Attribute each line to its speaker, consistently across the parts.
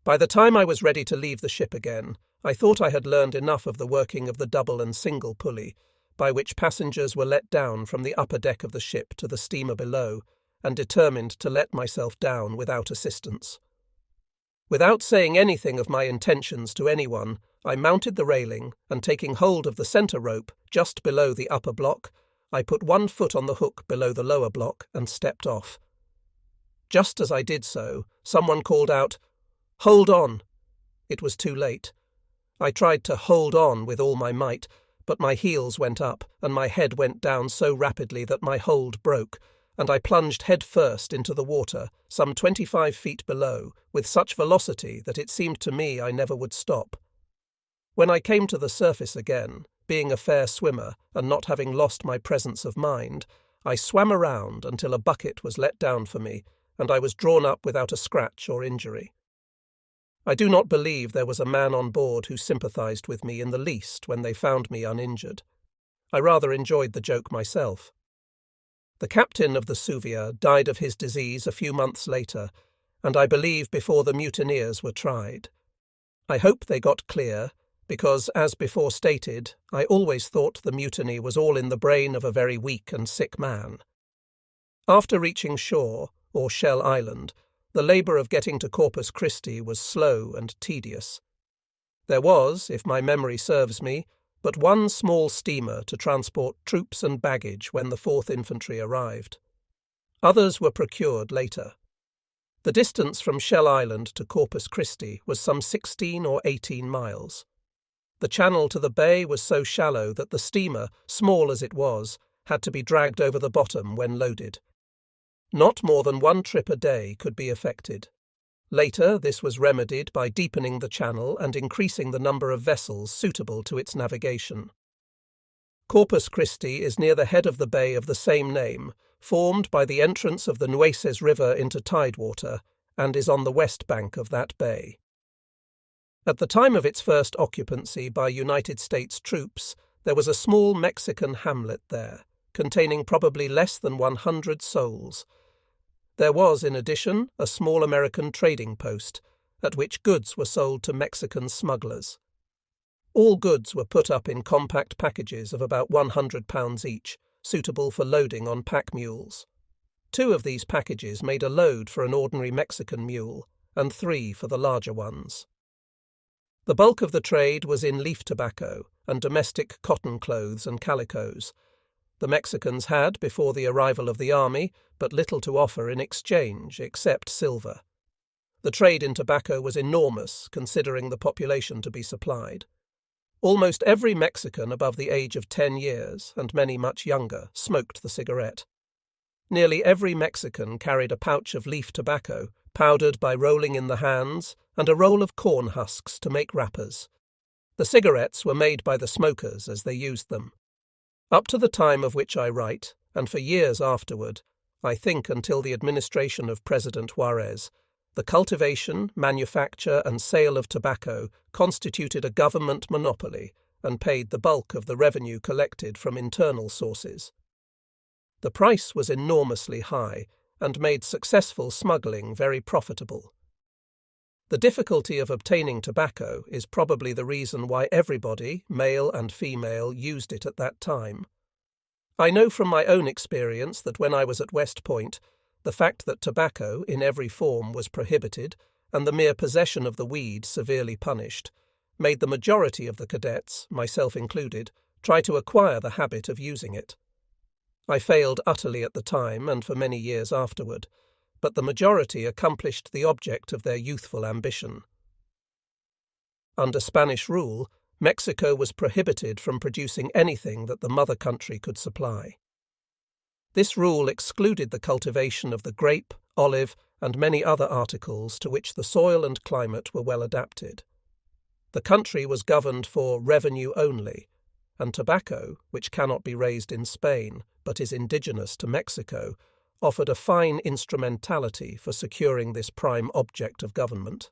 Speaker 1: By the time I was ready to leave the ship again, I thought I had learned enough of the working of the double and single pulley, by which passengers were let down from the upper deck of the ship to the steamer below, and determined to let myself down without assistance. Without saying anything of my intentions to anyone, I mounted the railing, and taking hold of the centre rope just below the upper block, I put one foot on the hook below the lower block and stepped off. Just as I did so, someone called out, "Hold on!" It was too late. I tried to hold on with all my might, but my heels went up, and my head went down so rapidly that my hold broke, and I plunged head first into the water, some 25 feet below, with such velocity that it seemed to me I never would stop. When I came to the surface again, being a fair swimmer and not having lost my presence of mind, I swam around until a bucket was let down for me, and I was drawn up without a scratch or injury. I do not believe there was a man on board who sympathized with me in the least when they found me uninjured. I rather enjoyed the joke myself. The captain of the Suvia died of his disease a few months later, and I believe before the mutineers were tried. I hope they got clear, because, as before stated, I always thought the mutiny was all in the brain of a very weak and sick man. After reaching shore, or Shell Island, the labour of getting to Corpus Christi was slow and tedious. There was, if my memory serves me, but one small steamer to transport troops and baggage when the 4th Infantry arrived. Others were procured later. The distance from Shell Island to Corpus Christi was some 16 or 18 miles. The channel to the bay was so shallow that the steamer, small as it was, had to be dragged over the bottom when loaded. Not more than one trip a day could be effected. Later, this was remedied by deepening the channel and increasing the number of vessels suitable to its navigation. Corpus Christi is near the head of the bay of the same name, formed by the entrance of the Nueces River into tidewater, and is on the west bank of that bay. At the time of its first occupancy by United States troops, there was a small Mexican hamlet there, containing probably less than 100 souls. There was, in addition, a small American trading post, at which goods were sold to Mexican smugglers. All goods were put up in compact packages of about 100 pounds each, suitable for loading on pack mules. 2 of these packages made a load for an ordinary Mexican mule, and 3 for the larger ones. The bulk of the trade was in leaf tobacco and domestic cotton clothes and calicoes. The Mexicans had, before the arrival of the army, but little to offer in exchange except silver. The trade in tobacco was enormous, considering the population to be supplied. Almost every Mexican above the age of 10 years, and many much younger, smoked the cigarette. Nearly every Mexican carried a pouch of leaf tobacco, powdered by rolling in the hands, and a roll of corn husks to make wrappers. The cigarettes were made by the smokers as they used them. Up to the time of which I write, and for years afterward, I think until the administration of President Juarez, the cultivation, manufacture and sale of tobacco constituted a government monopoly and paid the bulk of the revenue collected from internal sources. The price was enormously high and made successful smuggling very profitable. The difficulty of obtaining tobacco is probably the reason why everybody, male and female, used it at that time. I know from my own experience that when I was at West Point, the fact that tobacco in every form was prohibited and the mere possession of the weed severely punished, made the majority of the cadets, myself included, try to acquire the habit of using it. I failed utterly at the time and for many years afterward, but the majority accomplished the object of their youthful ambition. Under Spanish rule, Mexico was prohibited from producing anything that the mother country could supply. This rule excluded the cultivation of the grape, olive, and many other articles to which the soil and climate were well adapted. The country was governed for revenue only, and tobacco, which cannot be raised in Spain but is indigenous to Mexico, offered a fine instrumentality for securing this prime object of government.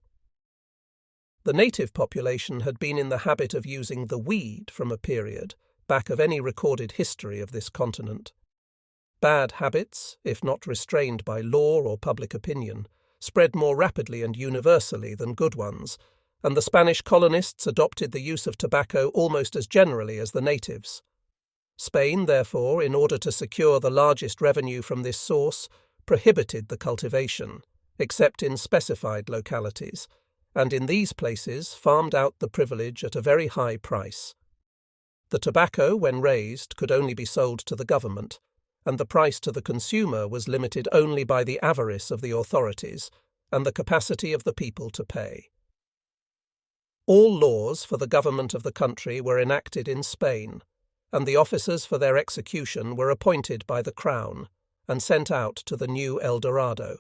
Speaker 1: The native population had been in the habit of using the weed from a period back of any recorded history of this continent. Bad habits, if not restrained by law or public opinion, spread more rapidly and universally than good ones, and the Spanish colonists adopted the use of tobacco almost as generally as the natives. Spain, therefore, in order to secure the largest revenue from this source, prohibited the cultivation, except in specified localities, and in these places farmed out the privilege at a very high price. The tobacco, when raised, could only be sold to the government, and the price to the consumer was limited only by the avarice of the authorities and the capacity of the people to pay. All laws for the government of the country were enacted in Spain, and the officers for their execution were appointed by the Crown and sent out to the new El Dorado.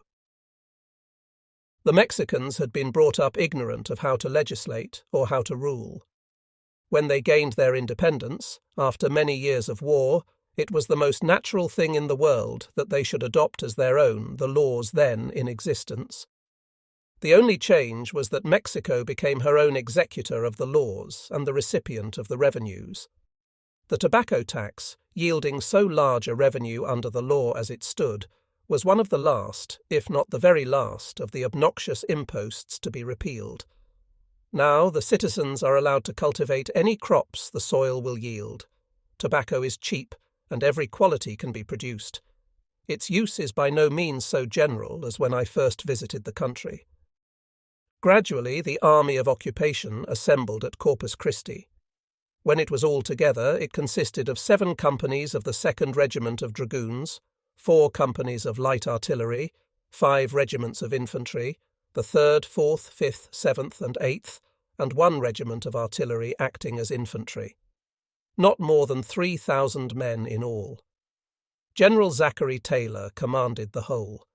Speaker 1: The Mexicans had been brought up ignorant of how to legislate or how to rule. When they gained their independence, after many years of war, it was the most natural thing in the world that they should adopt as their own the laws then in existence. The only change was that Mexico became her own executor of the laws and the recipient of the revenues. The tobacco tax, yielding so large a revenue under the law as it stood, was one of the last, if not the very last, of the obnoxious imposts to be repealed. Now the citizens are allowed to cultivate any crops the soil will yield. Tobacco is cheap, and every quality can be produced. Its use is by no means so general as when I first visited the country. Gradually the army of occupation assembled at Corpus Christi. When it was all together, it consisted of 7 companies of the 2nd Regiment of Dragoons, 4 companies of light artillery, 5 regiments of infantry, the 3rd, 4th, 5th, 7th and 8th, and 1 regiment of artillery acting as infantry. Not more than 3,000 men in all. General Zachary Taylor commanded the whole.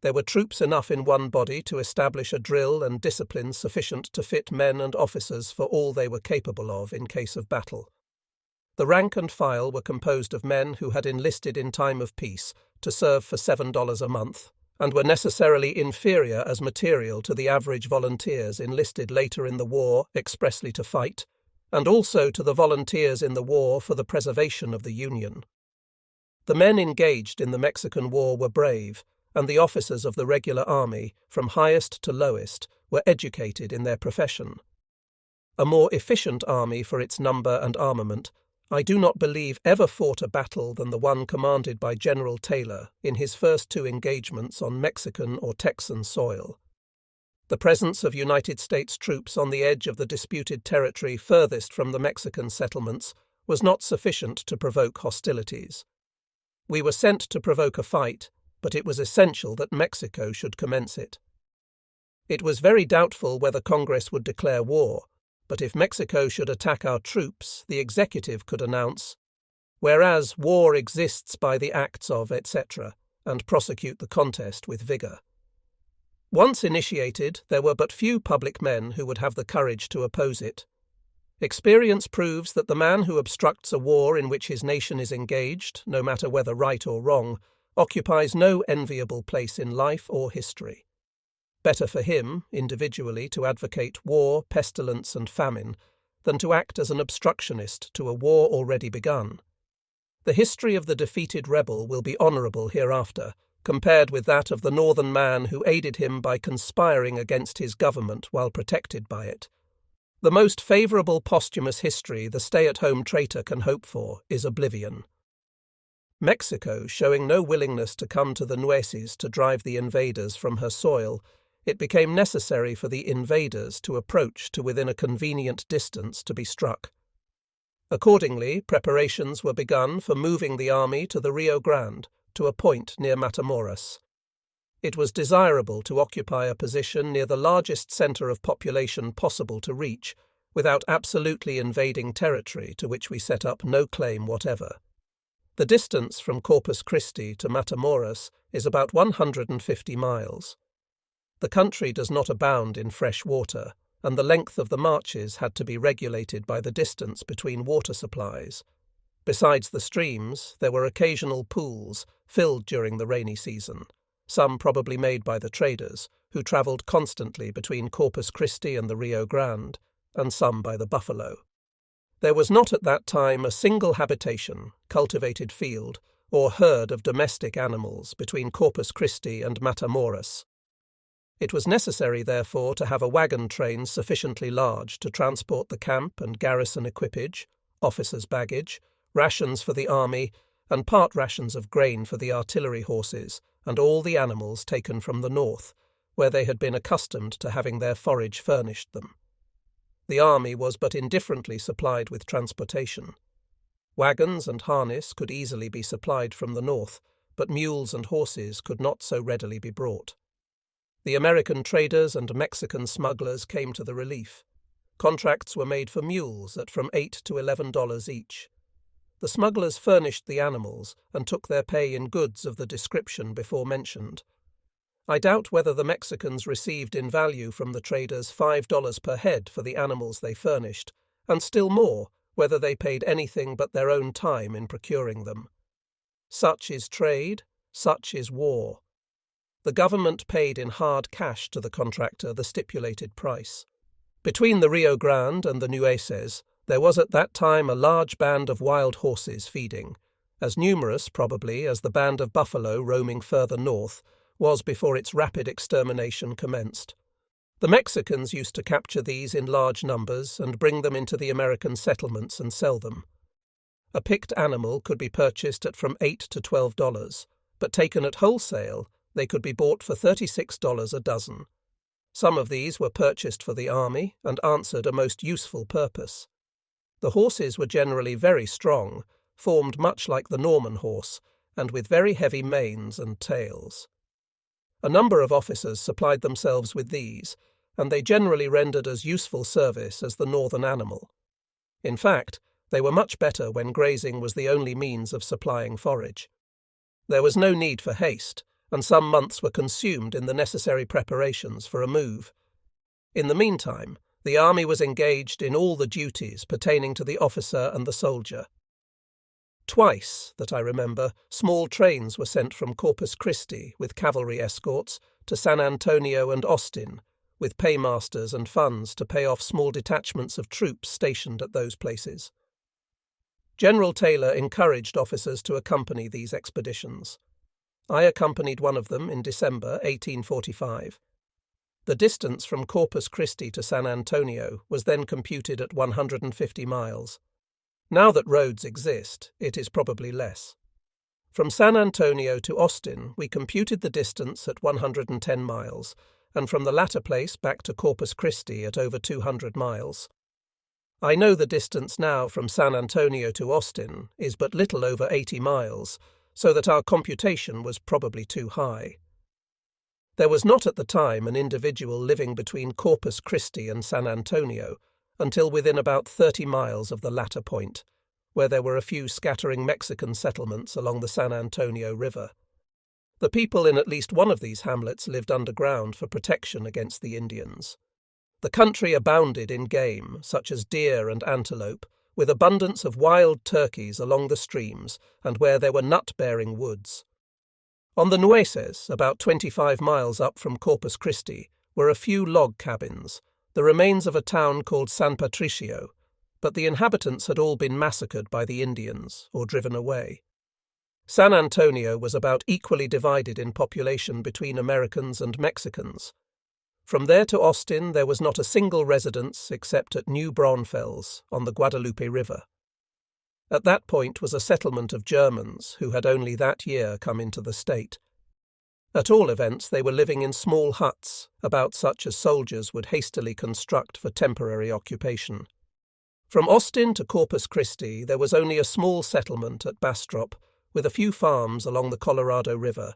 Speaker 1: There were troops enough in one body to establish a drill and discipline sufficient to fit men and officers for all they were capable of in case of battle. The rank and file were composed of men who had enlisted in time of peace to serve for $7 a month, and were necessarily inferior as material to the average volunteers enlisted later in the war expressly to fight, and also to the volunteers in the war for the preservation of the Union. The men engaged in the Mexican War were brave, and the officers of the regular army, from highest to lowest, were educated in their profession. A more efficient army for its number and armament, I do not believe ever fought a battle than the one commanded by General Taylor in his first 2 engagements on Mexican or Texan soil. The presence of United States troops on the edge of the disputed territory furthest from the Mexican settlements was not sufficient to provoke hostilities. We were sent to provoke a fight, but it was essential that Mexico should commence it. It was very doubtful whether Congress would declare war, but if Mexico should attack our troops, the executive could announce, "Whereas war exists by the acts of etc.," and prosecute the contest with vigour. Once initiated, there were but few public men who would have the courage to oppose it. Experience proves that the man who obstructs a war in which his nation is engaged, no matter whether right or wrong, occupies no enviable place in life or history. Better for him, individually, to advocate war, pestilence and famine, than to act as an obstructionist to a war already begun. The history of the defeated rebel will be honourable hereafter, compared with that of the northern man who aided him by conspiring against his government while protected by it. The most favourable posthumous history the stay-at-home traitor can hope for is oblivion. Mexico, showing no willingness to come to the Nueces to drive the invaders from her soil, it became necessary for the invaders to approach to within a convenient distance to be struck. Accordingly, preparations were begun for moving the army to the Rio Grande, to a point near Matamoros. It was desirable to occupy a position near the largest centre of population possible to reach, without absolutely invading territory to which we set up no claim whatever. The distance from Corpus Christi to Matamoros is about 150 miles. The country does not abound in fresh water, and the length of the marches had to be regulated by the distance between water supplies. Besides the streams, there were occasional pools, filled during the rainy season, some probably made by the traders, who travelled constantly between Corpus Christi and the Rio Grande, and some by the buffalo. There was not at that time a single habitation, cultivated field, or herd of domestic animals between Corpus Christi and Matamoros. It was necessary, therefore, to have a wagon train sufficiently large to transport the camp and garrison equipage, officers' baggage, rations for the army, and part rations of grain for the artillery horses and all the animals taken from the north, where they had been accustomed to having their forage furnished them. The army was but indifferently supplied with transportation. Wagons and harness could easily be supplied from the north, but mules and horses could not so readily be brought. The American traders and Mexican smugglers came to the relief. Contracts were made for mules at from $8 to $11 each. The smugglers furnished the animals and took their pay in goods of the description before mentioned. I doubt whether the Mexicans received in value from the traders $5 per head for the animals they furnished, and still more whether they paid anything but their own time in procuring them. Such is trade, such is war. The government paid in hard cash to the contractor the stipulated price. Between the Rio Grande and the Nueces, there was at that time a large band of wild horses feeding, as numerous, probably, as the band of buffalo roaming further north was before its rapid extermination commenced. The Mexicans used to capture these in large numbers and bring them into the American settlements and sell them. A picked animal could be purchased at from $8 to $12, but taken at wholesale, they could be bought for $36 a dozen. Some of these were purchased for the army and answered a most useful purpose. The horses were generally very strong, formed much like the Norman horse, and with very heavy manes and tails. A number of officers supplied themselves with these, and they generally rendered as useful service as the northern animal. In fact, they were much better when grazing was the only means of supplying forage. There was no need for haste, and some months were consumed in the necessary preparations for a move. In the meantime, the army was engaged in all the duties pertaining to the officer and the soldier. Twice, that I remember, small trains were sent from Corpus Christi with cavalry escorts to San Antonio and Austin, with paymasters and funds to pay off small detachments of troops stationed at those places. General Taylor encouraged officers to accompany these expeditions. I accompanied one of them in December 1845. The distance from Corpus Christi to San Antonio was then computed at 150 miles. Now that roads exist, it is probably less. From San Antonio to Austin, we computed the distance at 110 miles, and from the latter place back to Corpus Christi at over 200 miles. I know the distance now from San Antonio to Austin is but little over 80 miles, so that our computation was probably too high. There was not at the time an individual living between Corpus Christi and San Antonio until within about 30 miles of the latter point, where there were a few scattering Mexican settlements along the San Antonio River. The people in at least one of these hamlets lived underground for protection against the Indians. The country abounded in game, such as deer and antelope, with abundance of wild turkeys along the streams and where there were nut-bearing woods. On the Nueces, about 25 miles up from Corpus Christi, were a few log cabins, the remains of a town called San Patricio, but the inhabitants had all been massacred by the Indians or driven away. San Antonio was about equally divided in population between Americans and Mexicans. From there to Austin there was not a single residence except at New Braunfels on the Guadalupe River. At that point was a settlement of Germans who had only that year come into the state. At all events, they were living in small huts, about such as soldiers would hastily construct for temporary occupation. From Austin to Corpus Christi there was only a small settlement at Bastrop, with a few farms along the Colorado River,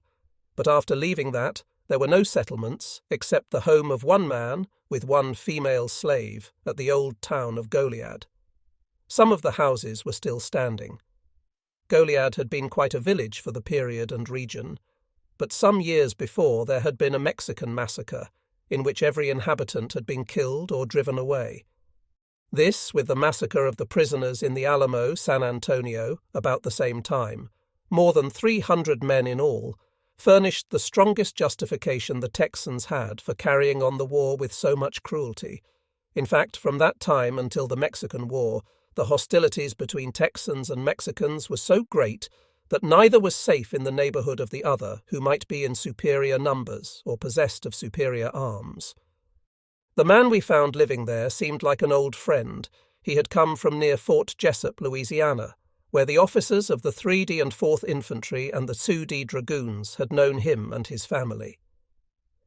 Speaker 1: but after leaving that, there were no settlements except the home of one man with one female slave at the old town of Goliad. Some of the houses were still standing. Goliad had been quite a village for the period and region, but some years before there had been a Mexican massacre in which every inhabitant had been killed or driven away. This, with the massacre of the prisoners in the Alamo, San Antonio, about the same time, more than 300 men in all, furnished the strongest justification the Texans had for carrying on the war with so much cruelty. In fact, from that time until the Mexican War, the hostilities between Texans and Mexicans were so great that neither was safe in the neighbourhood of the other, who might be in superior numbers or possessed of superior arms. The man we found living there seemed like an old friend. He had come from near Fort Jessup, Louisiana, where the officers of the 3D and 4th Infantry and the 2D Dragoons had known him and his family.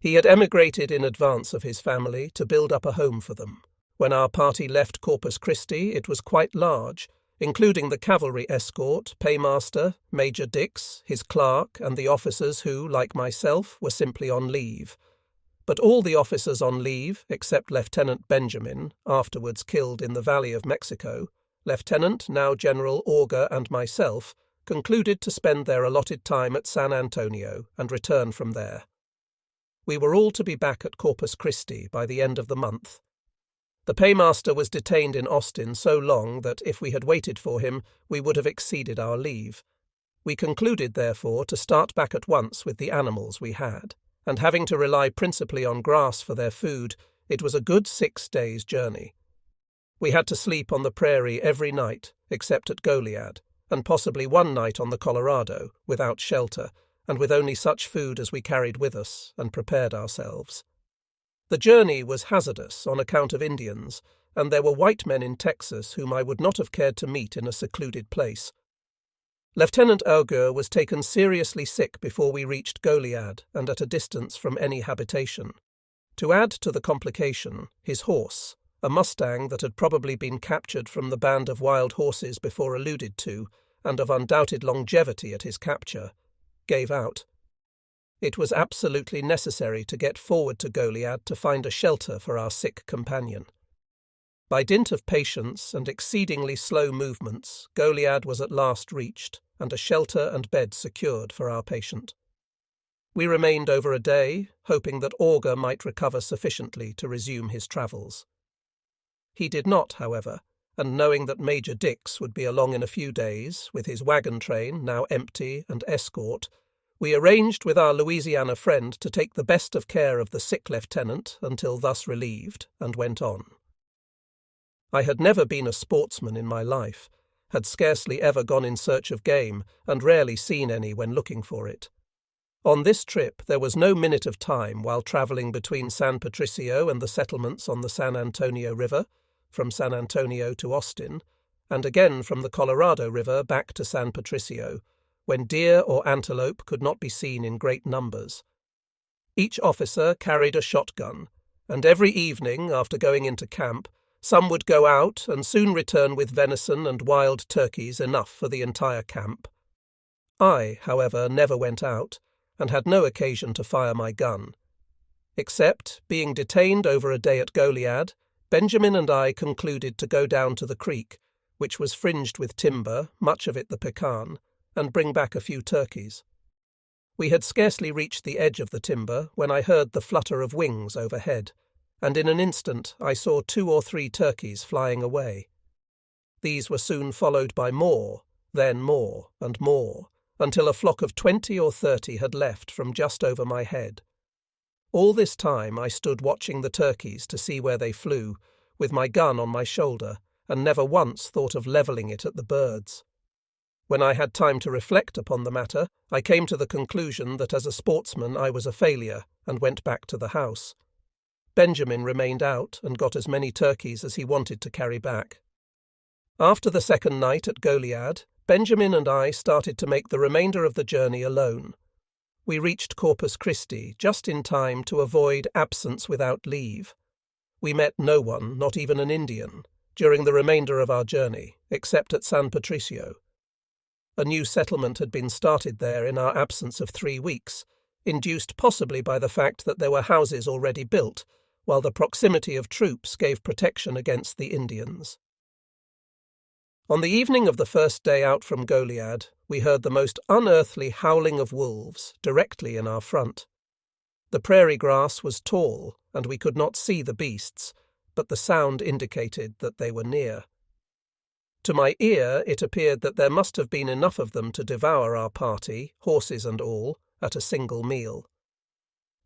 Speaker 1: He had emigrated in advance of his family to build up a home for them. When our party left Corpus Christi, it was quite large, including the cavalry escort, paymaster, Major Dix, his clerk, and the officers who, like myself, were simply on leave. But all the officers on leave, except Lieutenant Benjamin, afterwards killed in the Valley of Mexico, Lieutenant, now General Auger, and myself, concluded to spend their allotted time at San Antonio and return from there. We were all to be back at Corpus Christi by the end of the month. The paymaster was detained in Austin so long that if we had waited for him, we would have exceeded our leave. We concluded, therefore, to start back at once with the animals we had, and having to rely principally on grass for their food, it was a good 6 days' journey. We had to sleep on the prairie every night, except at Goliad, and possibly one night on the Colorado, without shelter, and with only such food as we carried with us and prepared ourselves. The journey was hazardous on account of Indians, and there were white men in Texas whom I would not have cared to meet in a secluded place. Lieutenant Auger was taken seriously sick before we reached Goliad and at a distance from any habitation. To add to the complication, his horse, a mustang that had probably been captured from the band of wild horses before alluded to, and of undoubted longevity at his capture, gave out. It was absolutely necessary to get forward to Goliad to find a shelter for our sick companion. By dint of patience and exceedingly slow movements, Goliad was at last reached, and a shelter and bed secured for our patient. We remained over a day, hoping that Auger might recover sufficiently to resume his travels. He did not, however, and knowing that Major Dix would be along in a few days, with his wagon train, now empty, and escort, we arranged with our Louisiana friend to take the best of care of the sick lieutenant until thus relieved, and went on. I had never been a sportsman in my life, had scarcely ever gone in search of game, and rarely seen any when looking for it. On this trip there was no minute of time while travelling between San Patricio and the settlements on the San Antonio River, from San Antonio to Austin, and again from the Colorado River back to San Patricio, when deer or antelope could not be seen in great numbers. Each officer carried a shotgun, and every evening, after going into camp, some would go out and soon return with venison and wild turkeys enough for the entire camp. I, however, never went out, and had no occasion to fire my gun. Except, being detained over a day at Goliad, Benjamin and I concluded to go down to the creek, which was fringed with timber, much of it the pecan, and bring back a few turkeys. We had scarcely reached the edge of the timber when I heard the flutter of wings overhead, and in an instant I saw 2 or 3 turkeys flying away. These were soon followed by more, then more, and more, until a flock of 20 or 30 had left from just over my head. All this time I stood watching the turkeys to see where they flew, with my gun on my shoulder, and never once thought of levelling it at the birds. When I had time to reflect upon the matter, I came to the conclusion that as a sportsman I was a failure, and went back to the house. Benjamin remained out and got as many turkeys as he wanted to carry back. After the second night at Goliad, Benjamin and I started to make the remainder of the journey alone. We reached Corpus Christi just in time to avoid absence without leave. We met no one, not even an Indian, during the remainder of our journey, except at San Patricio. A new settlement had been started there in our absence of 3 weeks, induced possibly by the fact that there were houses already built, while the proximity of troops gave protection against the Indians. On the evening of the first day out from Goliad, we heard the most unearthly howling of wolves directly in our front. The prairie grass was tall, and we could not see the beasts, but the sound indicated that they were near. To my ear it appeared that there must have been enough of them to devour our party, horses and all, at a single meal.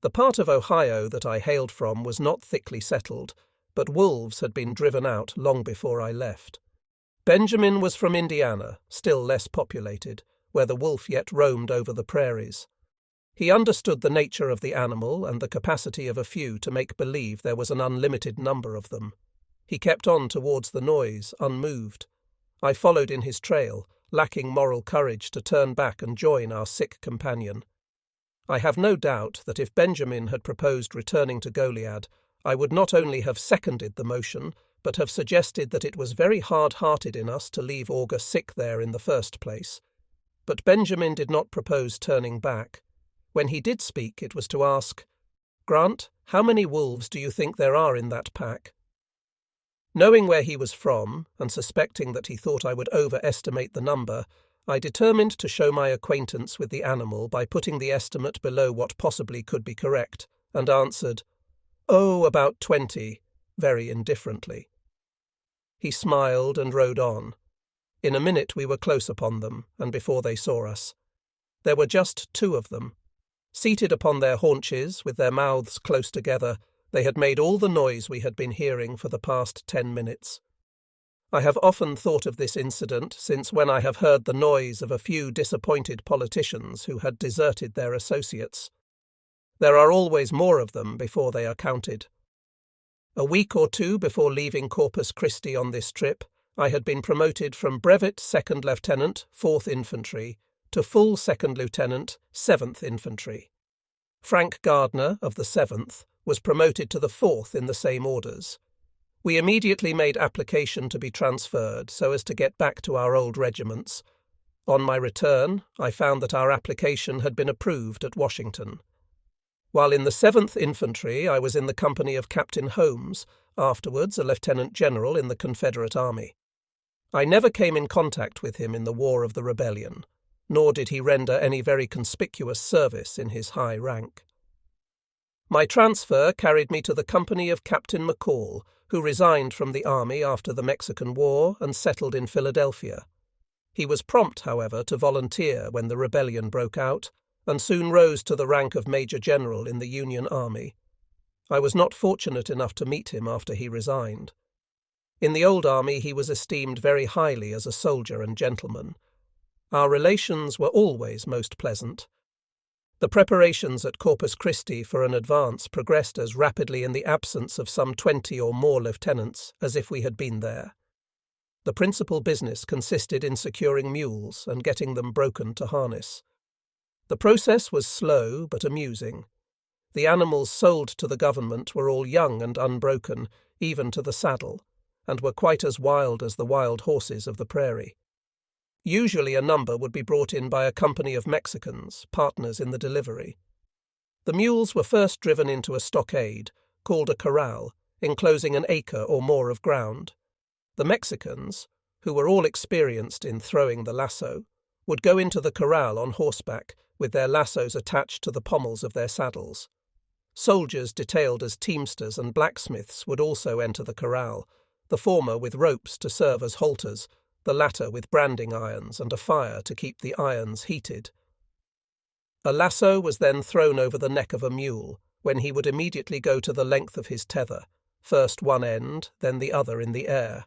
Speaker 1: The part of Ohio that I hailed from was not thickly settled, but wolves had been driven out long before I left. Benjamin was from Indiana, still less populated, where the wolf yet roamed over the prairies. He understood the nature of the animal and the capacity of a few to make believe there was an unlimited number of them. He kept on towards the noise, unmoved. I followed in his trail, lacking moral courage to turn back and join our sick companion. I have no doubt that if Benjamin had proposed returning to Goliad, I would not only have seconded the motion, but have suggested that it was very hard-hearted in us to leave Augur sick there in the first place. But Benjamin did not propose turning back. When he did speak, it was to ask, "Grant, how many wolves do you think there are in that pack?" Knowing where he was from, and suspecting that he thought I would overestimate the number, I determined to show my acquaintance with the animal by putting the estimate below what possibly could be correct, and answered, "Oh, about 20, very indifferently." He smiled and rode on. In a minute we were close upon them, and before they saw us. There were just 2 of them. Seated upon their haunches, with their mouths close together, they had made all the noise we had been hearing for the past 10 minutes. I have often thought of this incident since when I have heard the noise of a few disappointed politicians who had deserted their associates. There are always more of them before they are counted. A week or 2 before leaving Corpus Christi on this trip, I had been promoted from Brevet Second Lieutenant, 4th Infantry, to full Second Lieutenant, 7th Infantry. Frank Gardner, of the 7th, was promoted to the 4th in the same orders. We immediately made application to be transferred so as to get back to our old regiments. On my return, I found that our application had been approved at Washington. While in the 7th Infantry, I was in the company of Captain Holmes, afterwards a Lieutenant General in the Confederate Army. I never came in contact with him in the War of the Rebellion, nor did he render any very conspicuous service in his high rank. My transfer carried me to the company of Captain McCall, who resigned from the army after the Mexican War and settled in Philadelphia. He was prompt, however, to volunteer when the rebellion broke out, and soon rose to the rank of Major General in the Union Army. I was not fortunate enough to meet him after he resigned. In the old army he was esteemed very highly as a soldier and gentleman. Our relations were always most pleasant. The preparations at Corpus Christi for an advance progressed as rapidly in the absence of some 20 or more lieutenants as if we had been there. The principal business consisted in securing mules and getting them broken to harness. The process was slow but amusing. The animals sold to the government were all young and unbroken, even to the saddle, and were quite as wild as the wild horses of the prairie. Usually a number would be brought in by a company of Mexicans, partners in the delivery. The mules were first driven into a stockade, called a corral, enclosing an acre or more of ground. The Mexicans, who were all experienced in throwing the lasso, would go into the corral on horseback, with their lassos attached to the pommels of their saddles. Soldiers detailed as teamsters and blacksmiths would also enter the corral, the former with ropes to serve as halters, the latter with branding irons and a fire to keep the irons heated. A lasso was then thrown over the neck of a mule, when he would immediately go to the length of his tether, first one end, then the other in the air.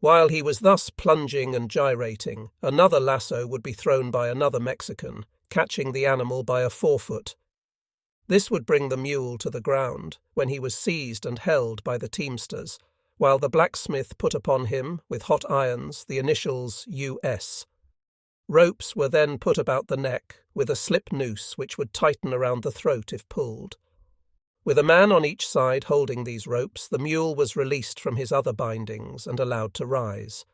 Speaker 1: While he was thus plunging and gyrating, another lasso would be thrown by another Mexican, catching the animal by a forefoot. This would bring the mule to the ground, when he was seized and held by the teamsters, while the blacksmith put upon him, with hot irons, the initials US. Ropes were then put about the neck, with a slip noose which would tighten around the throat if pulled. With a man on each side holding these ropes, the mule was released from his other bindings and allowed to rise.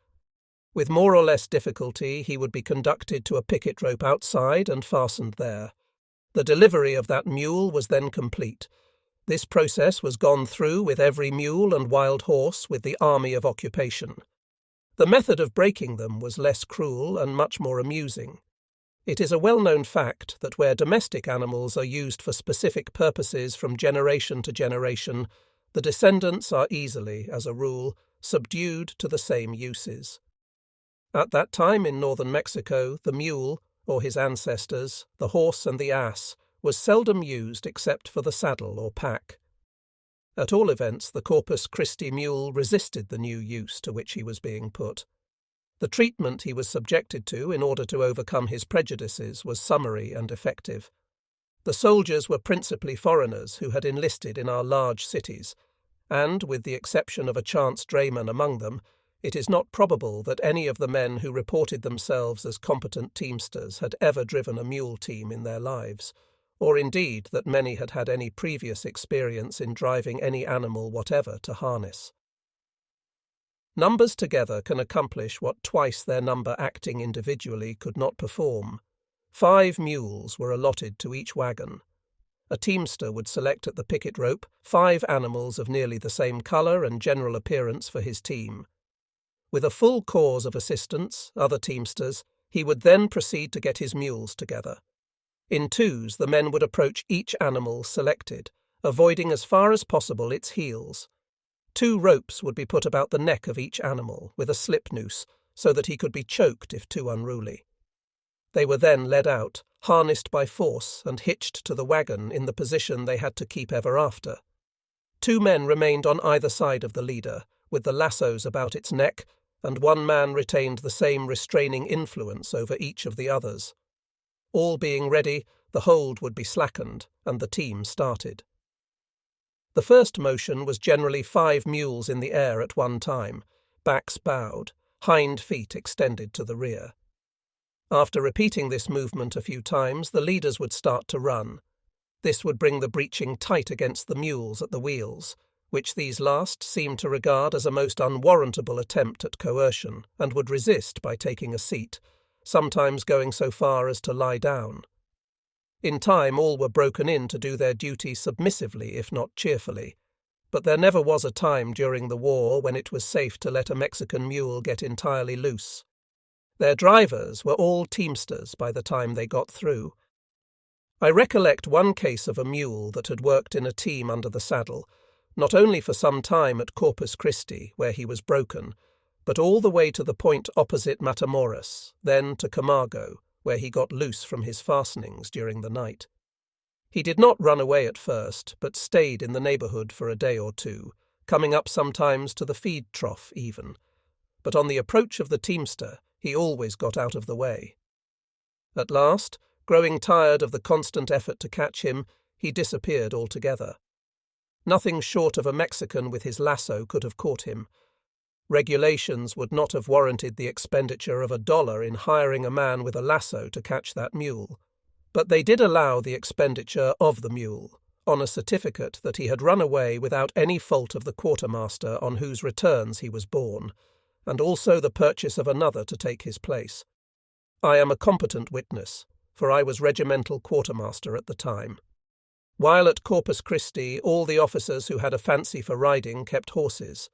Speaker 1: With more or less difficulty, he would be conducted to a picket rope outside and fastened there. The delivery of that mule was then complete. This process was gone through with every mule and wild horse with the army of occupation. The method of breaking them was less cruel and much more amusing. It is a well-known fact that where domestic animals are used for specific purposes from generation to generation, the descendants are easily, as a rule, subdued to the same uses. At that time in northern Mexico, the mule, or his ancestors, the horse and the ass, was seldom used except for the saddle or pack. At all events, the Corpus Christi mule resisted the new use to which he was being put. The treatment he was subjected to in order to overcome his prejudices was summary and effective. The soldiers were principally foreigners who had enlisted in our large cities, and, with the exception of a chance drayman among them, it is not probable that any of the men who reported themselves as competent teamsters had ever driven a mule team in their lives, or indeed that many had had any previous experience in driving any animal whatever to harness. Numbers together can accomplish what twice their number acting individually could not perform. 5 mules were allotted to each wagon. A teamster would select at the picket rope 5 animals of nearly the same colour and general appearance for his team. With a full corps of assistants, other teamsters, he would then proceed to get his mules together. In twos, the men would approach each animal selected, avoiding as far as possible its heels. 2 ropes would be put about the neck of each animal, with a slip noose, so that he could be choked if too unruly. They were then led out, harnessed by force and hitched to the wagon in the position they had to keep ever after. 2 men remained on either side of the leader, with the lassos about its neck, and 1 man retained the same restraining influence over each of the others. All being ready, the hold would be slackened, and the team started. The first motion was generally 5 mules in the air at one time, backs bowed, hind feet extended to the rear. After repeating this movement a few times, the leaders would start to run. This would bring the breeching tight against the mules at the wheels, which these last seemed to regard as a most unwarrantable attempt at coercion, and would resist by taking a seat, sometimes going so far as to lie down. In time all were broken in to do their duty submissively if not cheerfully, but there never was a time during the war when it was safe to let a Mexican mule get entirely loose. Their drivers were all teamsters by the time they got through. I recollect one case of a mule that had worked in a team under the saddle, not only for some time at Corpus Christi, where he was broken, but all the way to the point opposite Matamoros, then to Camargo, where he got loose from his fastenings during the night. He did not run away at first, but stayed in the neighbourhood for a day or 2, coming up sometimes to the feed trough even. But on the approach of the teamster, he always got out of the way. At last, growing tired of the constant effort to catch him, he disappeared altogether. Nothing short of a Mexican with his lasso could have caught him. Regulations would not have warranted the expenditure of $1 in hiring a man with a lasso to catch that mule, but they did allow the expenditure of the mule, on a certificate that he had run away without any fault of the quartermaster on whose returns he was born, and also the purchase of another to take his place. I am a competent witness, for I was regimental quartermaster at the time. While at Corpus Christi, all the officers who had a fancy for riding kept horses.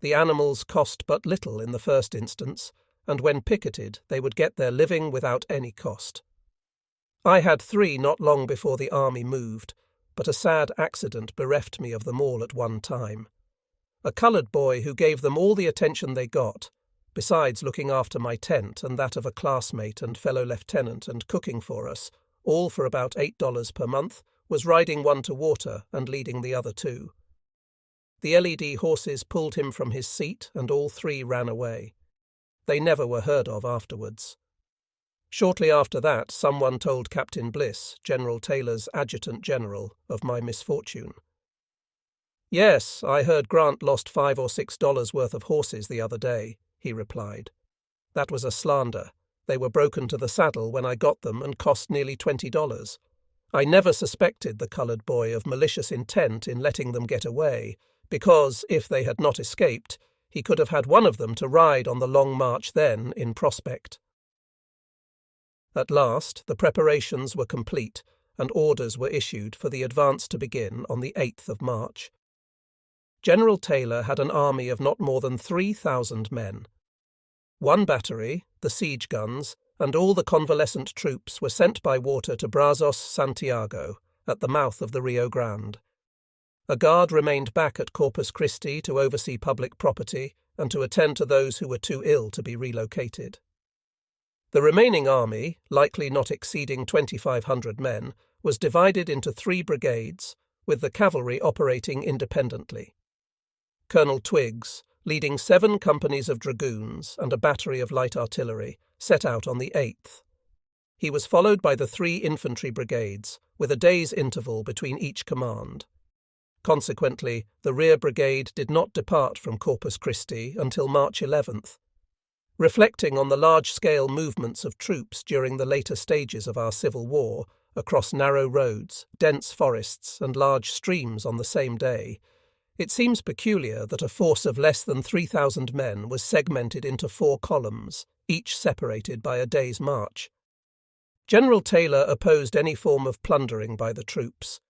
Speaker 1: The animals cost but little in the first instance, and when picketed they would get their living without any cost. I had 3 not long before the army moved, but a sad accident bereft me of them all at one time. A coloured boy who gave them all the attention they got, besides looking after my tent and that of a classmate and fellow lieutenant and cooking for us, all for about $8 per month, was riding one to water and leading the other 2. The LED horses pulled him from his seat and all 3 ran away. They never were heard of afterwards. Shortly after that, someone told Captain Bliss, General Taylor's adjutant general, of my misfortune. "Yes, I heard Grant lost $5 or $6 worth of horses the other day," he replied. "That was a slander. They were broken to the saddle when I got them and cost nearly $20. I never suspected the coloured boy of malicious intent in letting them get away, because, if they had not escaped, he could have had one of them to ride on the long march then in prospect." At last, the preparations were complete, and orders were issued for the advance to begin on the 8th of March. General Taylor had an army of not more than 3,000 men. 1 battery, the siege guns, and all the convalescent troops were sent by water to Brazos, Santiago, at the mouth of the Rio Grande. A guard remained back at Corpus Christi to oversee public property and to attend to those who were too ill to be relocated. The remaining army, likely not exceeding 2,500 men, was divided into 3 brigades, with the cavalry operating independently. Colonel Twiggs, leading 7 companies of dragoons and a battery of light artillery, set out on the 8th. He was followed by the 3 infantry brigades, with a day's interval between each command. Consequently, the rear brigade did not depart from Corpus Christi until March 11th. Reflecting on the large-scale movements of troops during the later stages of our civil war, across narrow roads, dense forests, and large streams on the same day, it seems peculiar that a force of less than 3,000 men was segmented into 4 columns, each separated by a day's march. General Taylor opposed any form of plundering by the troops.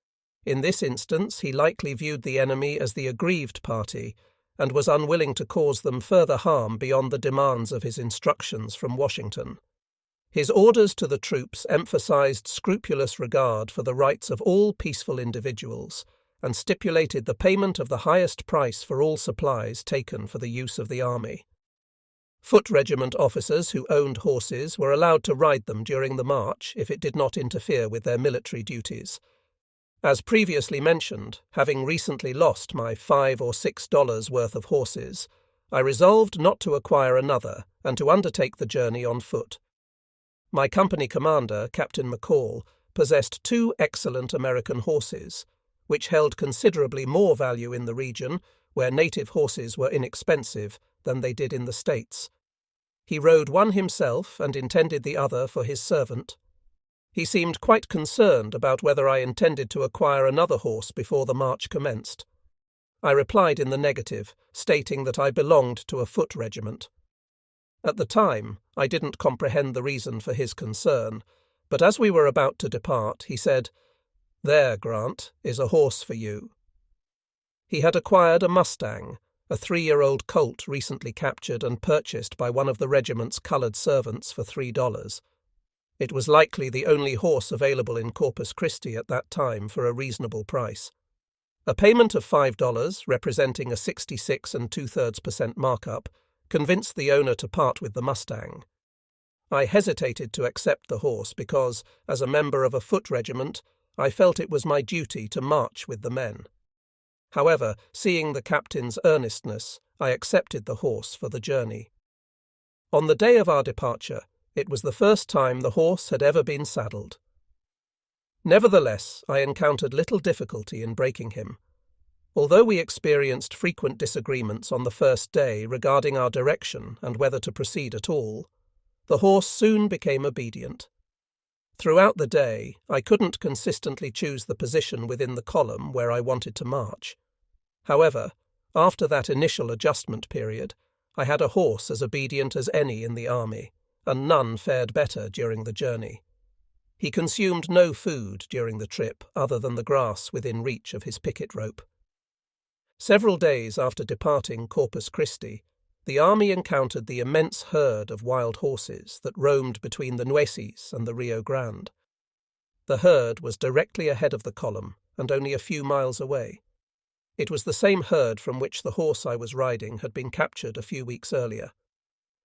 Speaker 1: In this instance, he likely viewed the enemy as the aggrieved party and was unwilling to cause them further harm beyond the demands of his instructions from Washington. His orders to the troops emphasized scrupulous regard for the rights of all peaceful individuals and stipulated the payment of the highest price for all supplies taken for the use of the army. Foot regiment officers who owned horses were allowed to ride them during the march if it did not interfere with their military duties. As previously mentioned, having recently lost my $5 or $6 worth of horses, I resolved not to acquire another and to undertake the journey on foot. My company commander, Captain McCall, possessed 2 excellent American horses, which held considerably more value in the region, where native horses were inexpensive, than they did in the States. He rode one himself and intended the other for his servant. He seemed quite concerned about whether I intended to acquire another horse before the march commenced. I replied in the negative, stating that I belonged to a foot regiment. At the time, I didn't comprehend the reason for his concern, but as we were about to depart, he said, "There, Grant, is a horse for you." He had acquired a Mustang, a 3-year-old colt recently captured and purchased by one of the regiment's coloured servants for $3. It was likely the only horse available in Corpus Christi at that time for a reasonable price. A payment of $5, representing a 66 2/3% markup, convinced the owner to part with the Mustang. I hesitated to accept the horse because, as a member of a foot regiment, I felt it was my duty to march with the men. However, seeing the captain's earnestness, I accepted the horse for the journey. On the day of our departure, it was the first time the horse had ever been saddled. Nevertheless, I encountered little difficulty in breaking him. Although we experienced frequent disagreements on the first day regarding our direction and whether to proceed at all, the horse soon became obedient. Throughout the day, I couldn't consistently choose the position within the column where I wanted to march. However, after that initial adjustment period, I had a horse as obedient as any in the army, and none fared better during the journey. He consumed no food during the trip other than the grass within reach of his picket rope. Several days after departing Corpus Christi, the army encountered the immense herd of wild horses that roamed between the Nueces and the Rio Grande. The herd was directly ahead of the column and only a few miles away. It was the same herd from which the horse I was riding had been captured a few weeks earlier.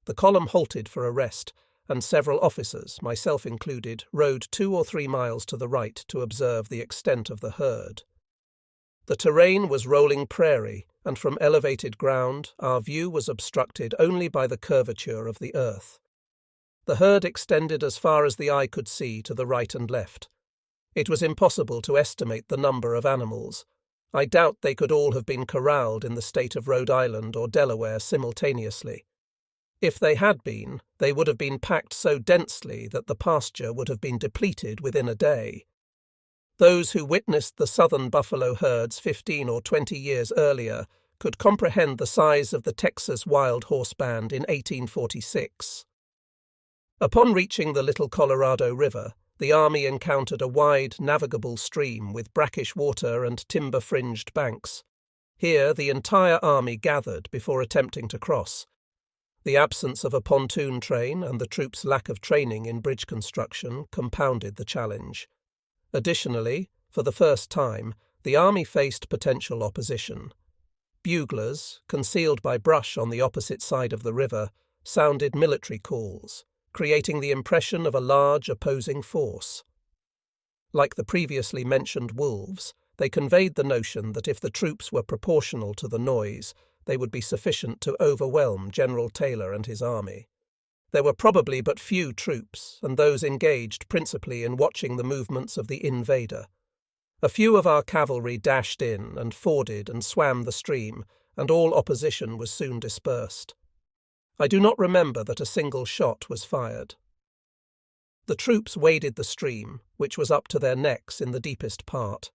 Speaker 1: The column halted for a rest, and several officers, myself included, rode 2 or 3 miles to the right to observe the extent of the herd. The terrain was rolling prairie, and from elevated ground our view was obstructed only by the curvature of the earth. The herd extended as far as the eye could see to the right and left. It was impossible to estimate the number of animals. I doubt they could all have been corralled in the state of Rhode Island or Delaware simultaneously. If they had been, they would have been packed so densely that the pasture would have been depleted within a day. Those who witnessed the southern buffalo herds 15 or 20 years earlier could comprehend the size of the Texas Wild Horse Band in 1846. Upon reaching the Little Colorado River, the army encountered a wide, navigable stream with brackish water and timber-fringed banks. Here the entire army gathered before attempting to cross. The absence of a pontoon train and the troops' lack of training in bridge construction compounded the challenge. Additionally, for the first time, the army faced potential opposition. Buglers, concealed by brush on the opposite side of the river, sounded military calls, creating the impression of a large opposing force. Like the previously mentioned wolves, they conveyed the notion that if the troops were proportional to the noise, they would be sufficient to overwhelm General Taylor and his army. There were probably but few troops, and those engaged principally in watching the movements of the invader. A few of our cavalry dashed in and forded and swam the stream, and all opposition was soon dispersed. I do not remember that a single shot was fired. The troops waded the stream, which was up to their necks in the deepest part.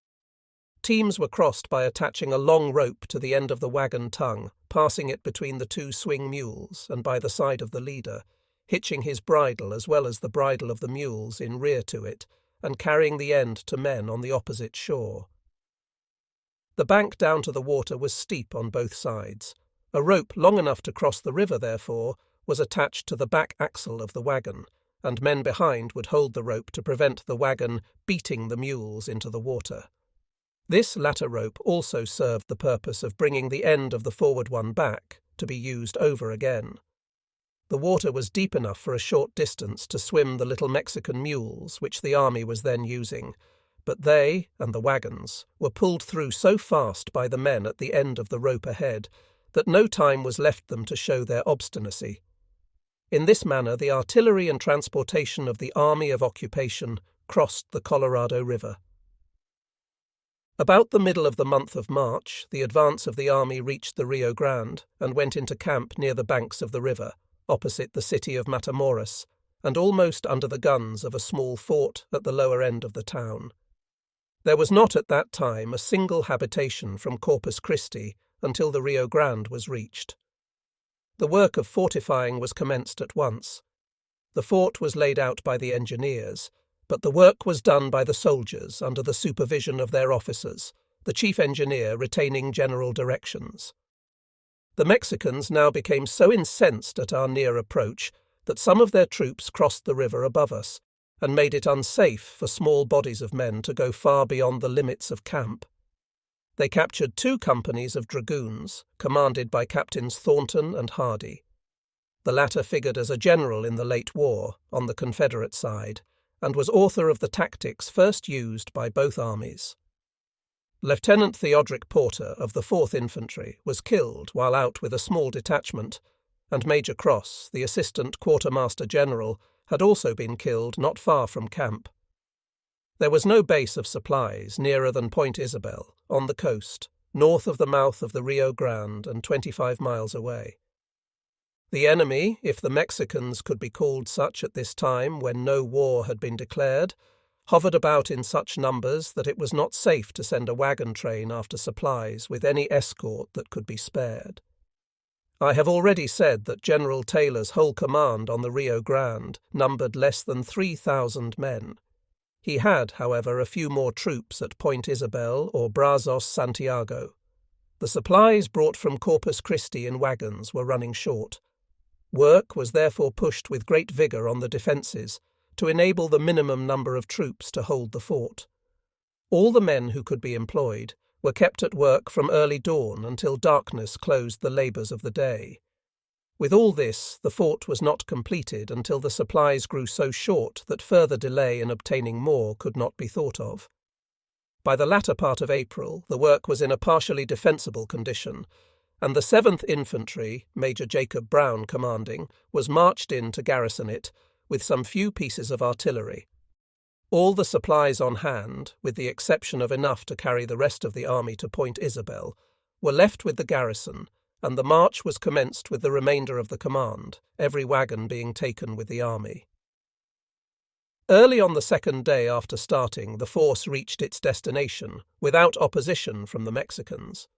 Speaker 1: Teams were crossed by attaching a long rope to the end of the wagon tongue, passing it between the two swing mules and by the side of the leader, hitching his bridle as well as the bridle of the mules in rear to it, and carrying the end to men on the opposite shore. The bank down to the water was steep on both sides. A rope long enough to cross the river, therefore, was attached to the back axle of the wagon, and men behind would hold the rope to prevent the wagon beating the mules into the water. This latter rope also served the purpose of bringing the end of the forward one back, to be used over again. The water was deep enough for a short distance to swim the little Mexican mules which the army was then using, but they, and the wagons, were pulled through so fast by the men at the end of the rope ahead that no time was left them to show their obstinacy. In this manner the artillery and transportation of the Army of Occupation crossed the Colorado River. About the middle of the month of March, the advance of the army reached the Rio Grande and went into camp near the banks of the river, opposite the city of Matamoros, and almost under the guns of a small fort at the lower end of the town. There was not at that time a single habitation from Corpus Christi until the Rio Grande was reached. The work of fortifying was commenced at once. The fort was laid out by the engineers, but the work was done by the soldiers under the supervision of their officers, the chief engineer retaining general directions. The Mexicans now became so incensed at our near approach that some of their troops crossed the river above us and made it unsafe for small bodies of men to go far beyond the limits of camp. They captured 2 companies of dragoons, commanded by Captains Thornton and Hardy. The latter figured as a general in the late war, on the Confederate side, and was author of the tactics first used by both armies. Lieutenant Theodoric Porter of the 4th Infantry was killed while out with a small detachment, and Major Cross, the Assistant Quartermaster General, had also been killed not far from camp. There was no base of supplies nearer than Point Isabel, on the coast, north of the mouth of the Rio Grande and 25 miles away. The enemy, if the Mexicans could be called such at this time when no war had been declared, hovered about in such numbers that it was not safe to send a wagon train after supplies with any escort that could be spared. I have already said that General Taylor's whole command on the Rio Grande numbered less than 3,000 men. He had, however, a few more troops at Point Isabel or Brazos Santiago. The supplies brought from Corpus Christi in wagons were running short. Work was therefore pushed with great vigour on the defences to enable the minimum number of troops to hold the fort. All the men who could be employed were kept at work from early dawn until darkness closed the labours of the day. With all this, the fort was not completed until the supplies grew so short that further delay in obtaining more could not be thought of. By the latter part of April, the work was in a partially defensible condition, and the 7th Infantry, Major Jacob Brown commanding, was marched in to garrison it, with some few pieces of artillery. All the supplies on hand, with the exception of enough to carry the rest of the army to Point Isabel, were left with the garrison, and the march was commenced with the remainder of the command, every wagon being taken with the army. Early on the 2nd day after starting, the force reached its destination, without opposition from the Mexicans.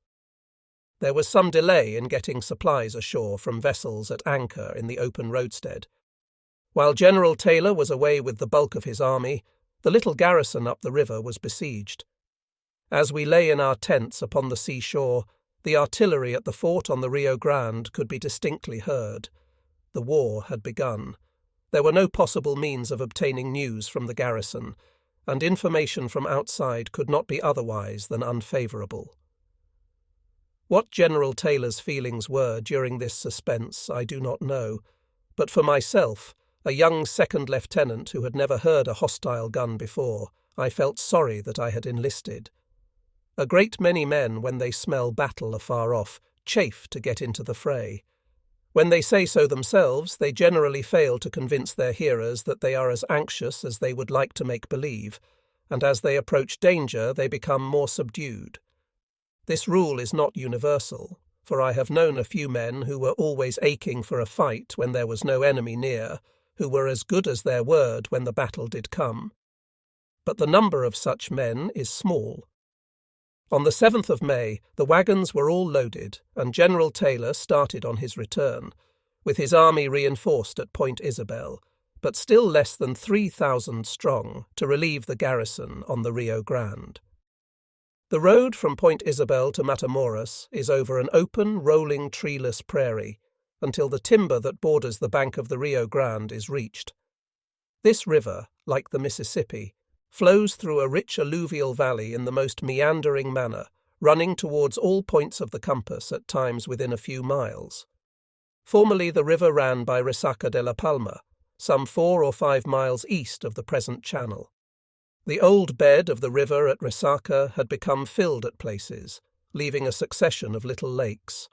Speaker 1: There was some delay in getting supplies ashore from vessels at anchor in the open roadstead. While General Taylor was away with the bulk of his army, the little garrison up the river was besieged. As we lay in our tents upon the seashore, the artillery at the fort on the Rio Grande could be distinctly heard. The war had begun. There were no possible means of obtaining news from the garrison, and information from outside could not be otherwise than unfavourable. What General Taylor's feelings were during this suspense I do not know, but for myself, a young second lieutenant who had never heard a hostile gun before, I felt sorry that I had enlisted. A great many men, when they smell battle afar off, chafe to get into the fray. When they say so themselves, they generally fail to convince their hearers that they are as anxious as they would like to make believe, and as they approach danger they become more subdued. This rule is not universal, for I have known a few men who were always aching for a fight when there was no enemy near, who were as good as their word when the battle did come. But the number of such men is small. On the 7th of May, the wagons were all loaded, and General Taylor started on his return, with his army reinforced at Point Isabel, but still less than 3,000 strong, to relieve the garrison on the Rio Grande. The road from Point Isabel to Matamoros is over an open, rolling, treeless prairie, until the timber that borders the bank of the Rio Grande is reached. This river, like the Mississippi, flows through a rich alluvial valley in the most meandering manner, running towards all points of the compass at times within a few miles. Formerly the river ran by Resaca de la Palma, some 4 or 5 miles east of the present channel. The old bed of the river at Resaca had become filled at places, leaving a succession of little lakes.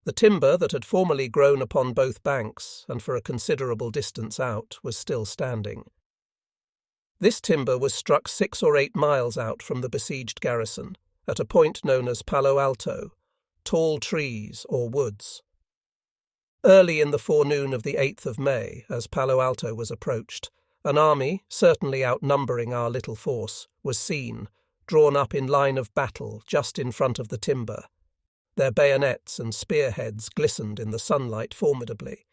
Speaker 1: The timber that had formerly grown upon both banks, and for a considerable distance out, was still standing. This timber was struck 6 or 8 miles out from the besieged garrison, at a point known as Palo Alto, tall trees or woods. Early in the forenoon of the 8th of May, as Palo Alto was approached, an army, certainly outnumbering our little force, was seen, drawn up in line of battle just in front of the timber. Their bayonets and spearheads glistened in the sunlight formidably.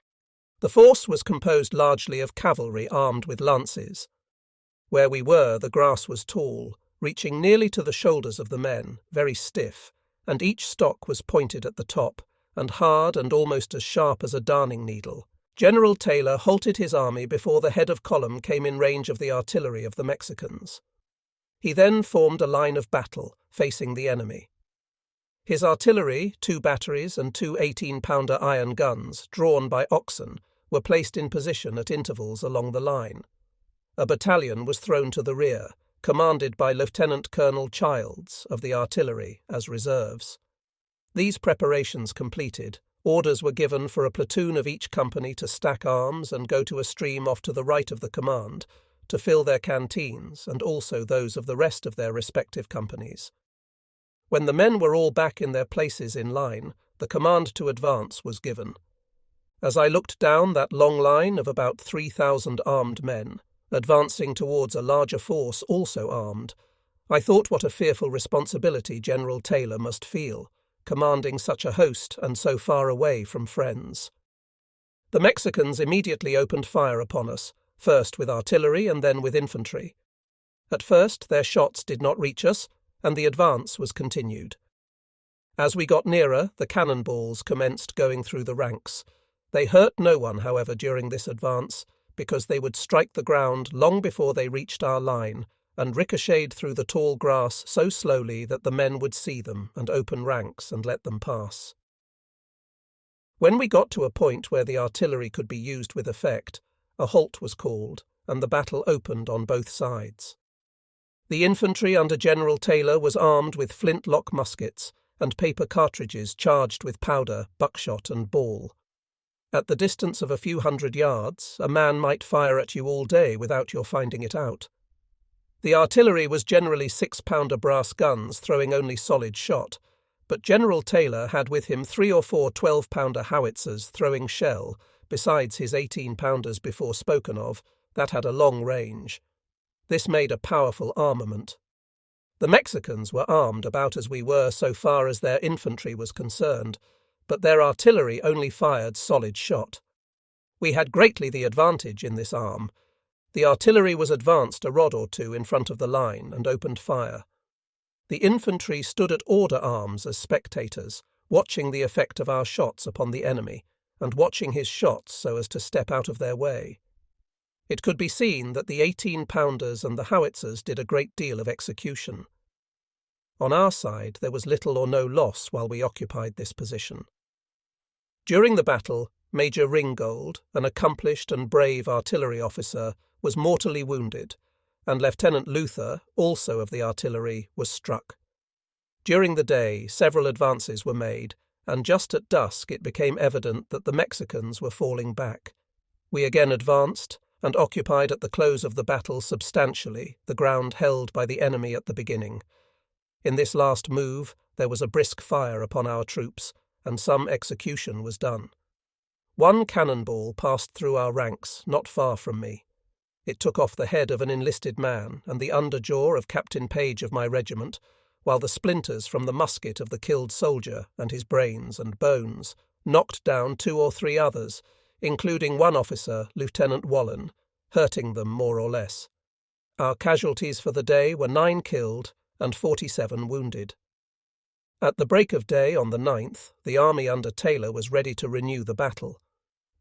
Speaker 1: The force was composed largely of cavalry armed with lances. Where we were, the grass was tall, reaching nearly to the shoulders of the men, very stiff, and each stock was pointed at the top, and hard and almost as sharp as a darning needle. General Taylor halted his army before the head of column came in range of the artillery of the Mexicans. He then formed a line of battle, facing the enemy. His artillery, 2 batteries and 2 18-pounder iron guns, drawn by oxen, were placed in position at intervals along the line. A battalion was thrown to the rear, commanded by Lieutenant Colonel Childs of the artillery as reserves. These preparations completed, orders were given for a platoon of each company to stack arms and go to a stream off to the right of the command, to fill their canteens and also those of the rest of their respective companies. When the men were all back in their places in line, the command to advance was given. As I looked down that long line of about 3,000 armed men, advancing towards a larger force also armed, I thought what a fearful responsibility General Taylor must feel, commanding such a host and so far away from friends. The Mexicans immediately opened fire upon us, first with artillery and then with infantry. At first their shots did not reach us, and the advance was continued. As we got nearer, the cannonballs commenced going through the ranks. They hurt no one, however, during this advance, because they would strike the ground long before they reached our line, and ricocheted through the tall grass so slowly that the men would see them and open ranks and let them pass. When we got to a point where the artillery could be used with effect, a halt was called, and the battle opened on both sides. The infantry under General Taylor was armed with flint-lock muskets and paper cartridges charged with powder, buckshot and ball. At the distance of a few hundred yards, a man might fire at you all day without your finding it out. The artillery was generally 6-pounder brass guns throwing only solid shot, but General Taylor had with him 3 or 4 12-pounder howitzers throwing shell, besides his 18-pounders before spoken of, that had a long range. This made a powerful armament. The Mexicans were armed about as we were so far as their infantry was concerned, but their artillery only fired solid shot. We had greatly the advantage in this arm. The artillery was advanced a rod or 2 in front of the line and opened fire. The infantry stood at order arms as spectators, watching the effect of our shots upon the enemy, and watching his shots so as to step out of their way. It could be seen that the 18-pounders and the howitzers did a great deal of execution. On our side there was little or no loss while we occupied this position. During the battle, Major Ringgold, an accomplished and brave artillery officer, was mortally wounded, and Lieutenant Luther, also of the artillery, was struck. During the day, several advances were made, and just at dusk it became evident that the Mexicans were falling back. We again advanced, and occupied at the close of the battle substantially the ground held by the enemy at the beginning. In this last move there was a brisk fire upon our troops, and some execution was done. One cannonball passed through our ranks, not far from me. It took off the head of an enlisted man and the underjaw of Captain Page of my regiment, while the splinters from the musket of the killed soldier and his brains and bones knocked down 2 or 3 others, including one officer, Lieutenant Wallen, hurting them more or less. Our casualties for the day were 9 killed and 47 wounded. At the break of day on the 9th, the army under Taylor was ready to renew the battle,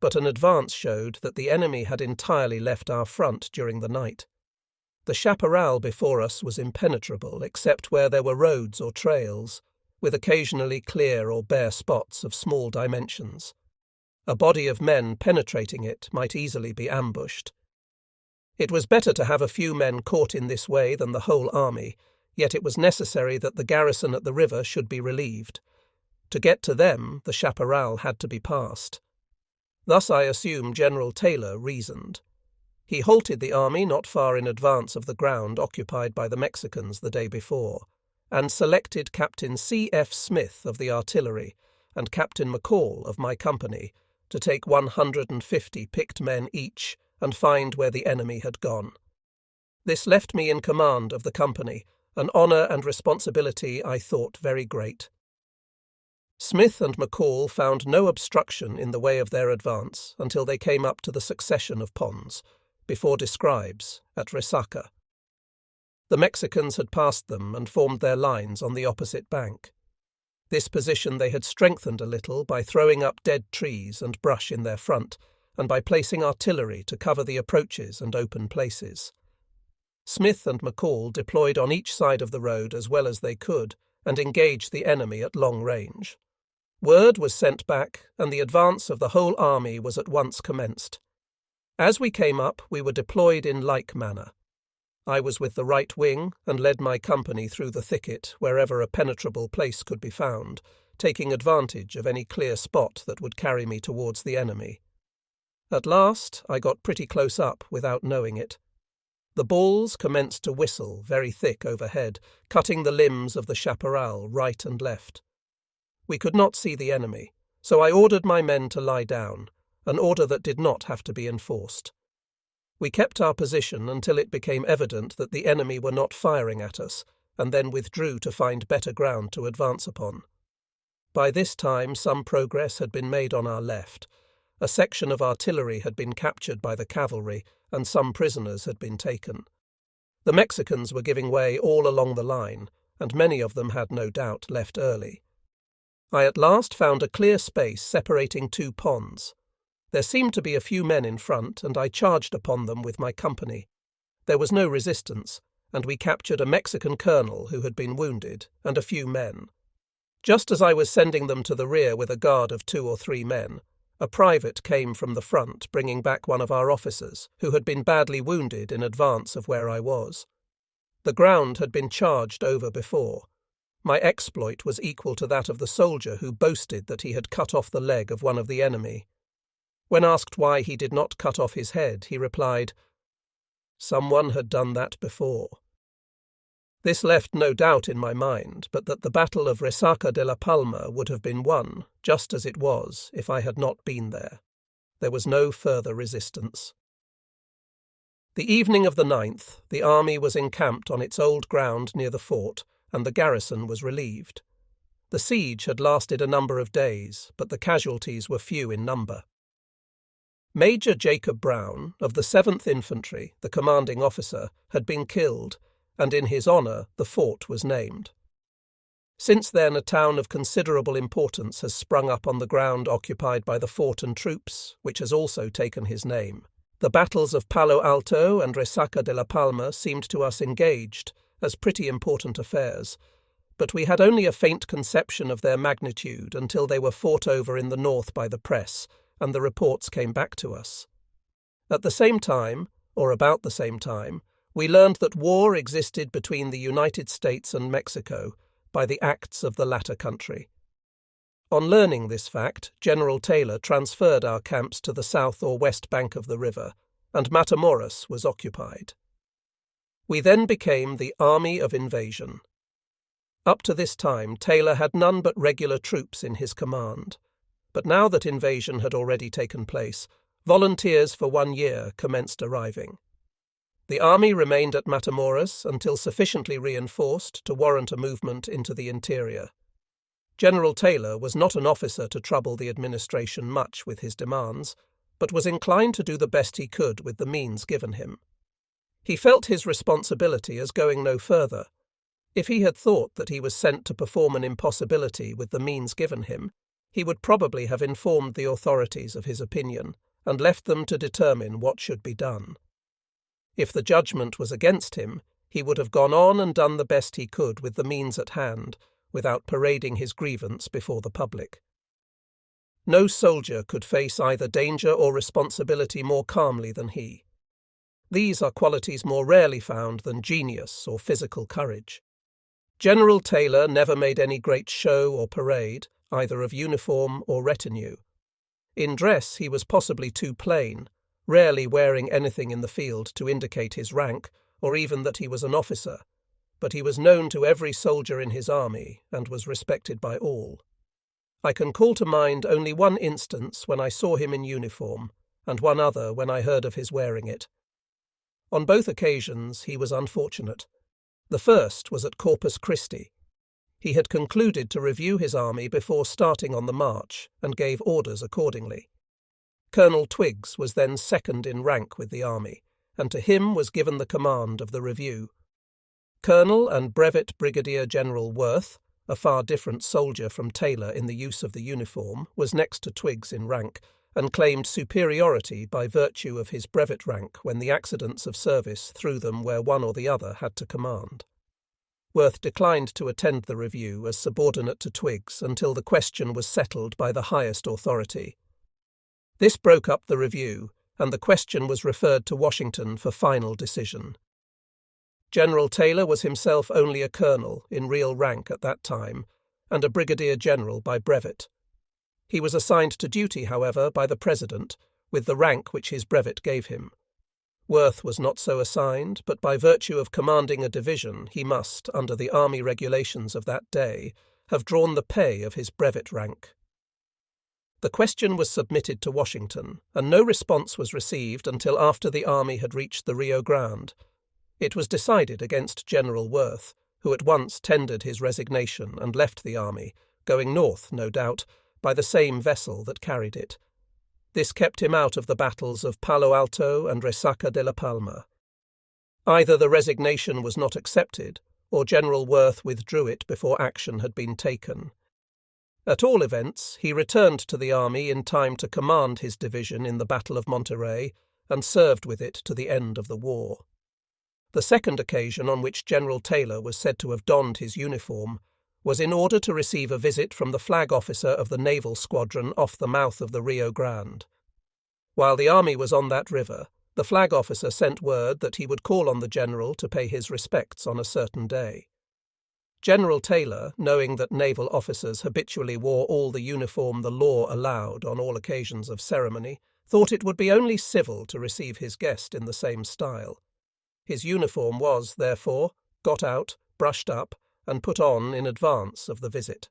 Speaker 1: but an advance showed that the enemy had entirely left our front during the night. The chaparral before us was impenetrable except where there were roads or trails, with occasionally clear or bare spots of small dimensions. A body of men penetrating it might easily be ambushed. It was better to have a few men caught in this way than the whole army, yet it was necessary that the garrison at the river should be relieved. To get to them, the chaparral had to be passed. Thus I assume General Taylor reasoned. He halted the army not far in advance of the ground occupied by the Mexicans the day before, and selected Captain C.F. Smith of the artillery and Captain McCall of my company to take 150 picked men each and find where the enemy had gone. This left me in command of the company, an honour and responsibility I thought very great. Smith and McCall found no obstruction in the way of their advance until they came up to the succession of ponds, before describes, at Resaca. The Mexicans had passed them and formed their lines on the opposite bank. This position they had strengthened a little by throwing up dead trees and brush in their front, and by placing artillery to cover the approaches and open places. Smith and McCall deployed on each side of the road as well as they could, and engaged the enemy at long range. Word was sent back, and the advance of the whole army was at once commenced. As we came up, we were deployed in like manner. I was with the right wing, and led my company through the thicket wherever a penetrable place could be found, taking advantage of any clear spot that would carry me towards the enemy. At last I got pretty close up without knowing it. The balls commenced to whistle very thick overhead, cutting the limbs of the chaparral right and left. We could not see the enemy, so I ordered my men to lie down, an order that did not have to be enforced. We kept our position until it became evident that the enemy were not firing at us, and then withdrew to find better ground to advance upon. By this time some progress had been made on our left. A section of artillery had been captured by the cavalry, and some prisoners had been taken. The Mexicans were giving way all along the line, and many of them had no doubt left early. I at last found a clear space separating 2 ponds. There seemed to be a few men in front, and I charged upon them with my company. There was no resistance, and we captured a Mexican colonel who had been wounded, and a few men. Just as I was sending them to the rear with a guard of 2 or 3 men, a private came from the front bringing back one of our officers, who had been badly wounded in advance of where I was. The ground had been charged over before. My exploit was equal to that of the soldier who boasted that he had cut off the leg of one of the enemy. When asked why he did not cut off his head, he replied, "Someone had done that before." This left no doubt in my mind but that the Battle of Resaca de la Palma would have been won, just as it was, if I had not been there. There was no further resistance. The evening of the 9th, the army was encamped on its old ground near the fort, and the garrison was relieved. The siege had lasted a number of days, but the casualties were few in number. Major Jacob Brown, of the 7th Infantry, the commanding officer, had been killed, and in his honour the fort was named. Since then a town of considerable importance has sprung up on the ground occupied by the fort and troops, which has also taken his name. The battles of Palo Alto and Resaca de la Palma seemed to us engaged, as pretty important affairs, but we had only a faint conception of their magnitude until they were fought over in the north by the press, and the reports came back to us. At the same time, or about the same time, we learned that war existed between the United States and Mexico by the acts of the latter country. On learning this fact, General Taylor transferred our camps to the south or west bank of the river, and Matamoros was occupied. We then became the Army of Invasion. Up to this time, Taylor had none but regular troops in his command. But now that invasion had already taken place, volunteers for 1 year commenced arriving. The army remained at Matamoros until sufficiently reinforced to warrant a movement into the interior. General Taylor was not an officer to trouble the administration much with his demands, but was inclined to do the best he could with the means given him. He felt his responsibility as going no further. If he had thought that he was sent to perform an impossibility with the means given him, he would probably have informed the authorities of his opinion and left them to determine what should be done. If the judgment was against him, he would have gone on and done the best he could with the means at hand, without parading his grievance before the public. No soldier could face either danger or responsibility more calmly than he. These are qualities more rarely found than genius or physical courage. General Taylor never made any great show or parade, either of uniform or retinue. In dress he was possibly too plain, rarely wearing anything in the field to indicate his rank, or even that he was an officer, but he was known to every soldier in his army and was respected by all. I can call to mind only one instance when I saw him in uniform, and one other when I heard of his wearing it. On both occasions he was unfortunate. The first was at Corpus Christi. He had concluded to review his army before starting on the march, and gave orders accordingly. Colonel Twiggs was then second in rank with the army, and to him was given the command of the review. Colonel and Brevet Brigadier General Worth, a far different soldier from Taylor in the use of the uniform, was next to Twiggs in rank, and claimed superiority by virtue of his brevet rank when the accidents of service threw them where one or the other had to command. Worth declined to attend the review as subordinate to Twiggs until the question was settled by the highest authority. This broke up the review, and the question was referred to Washington for final decision. General Taylor was himself only a colonel in real rank at that time, and a brigadier general by brevet. He was assigned to duty, however, by the President, with the rank which his brevet gave him. Worth was not so assigned, but by virtue of commanding a division he must, under the army regulations of that day, have drawn the pay of his brevet rank. The question was submitted to Washington, and no response was received until after the army had reached the Rio Grande. It was decided against General Worth, who at once tendered his resignation and left the army, going north, no doubt, by the same vessel that carried it. This kept him out of the battles of Palo Alto and Resaca de la Palma. Either the resignation was not accepted, or General Worth withdrew it before action had been taken. At all events, he returned to the army in time to command his division in the Battle of Monterey, and served with it to the end of the war. The second occasion on which General Taylor was said to have donned his uniform was in order to receive a visit from the flag officer of the naval squadron off the mouth of the Rio Grande. While the army was on that river, the flag officer sent word that he would call on the general to pay his respects on a certain day. General Taylor, knowing that naval officers habitually wore all the uniform the law allowed on all occasions of ceremony, thought it would be only civil to receive his guest in the same style. His uniform was, therefore, got out, brushed up, and put on in advance of the visit.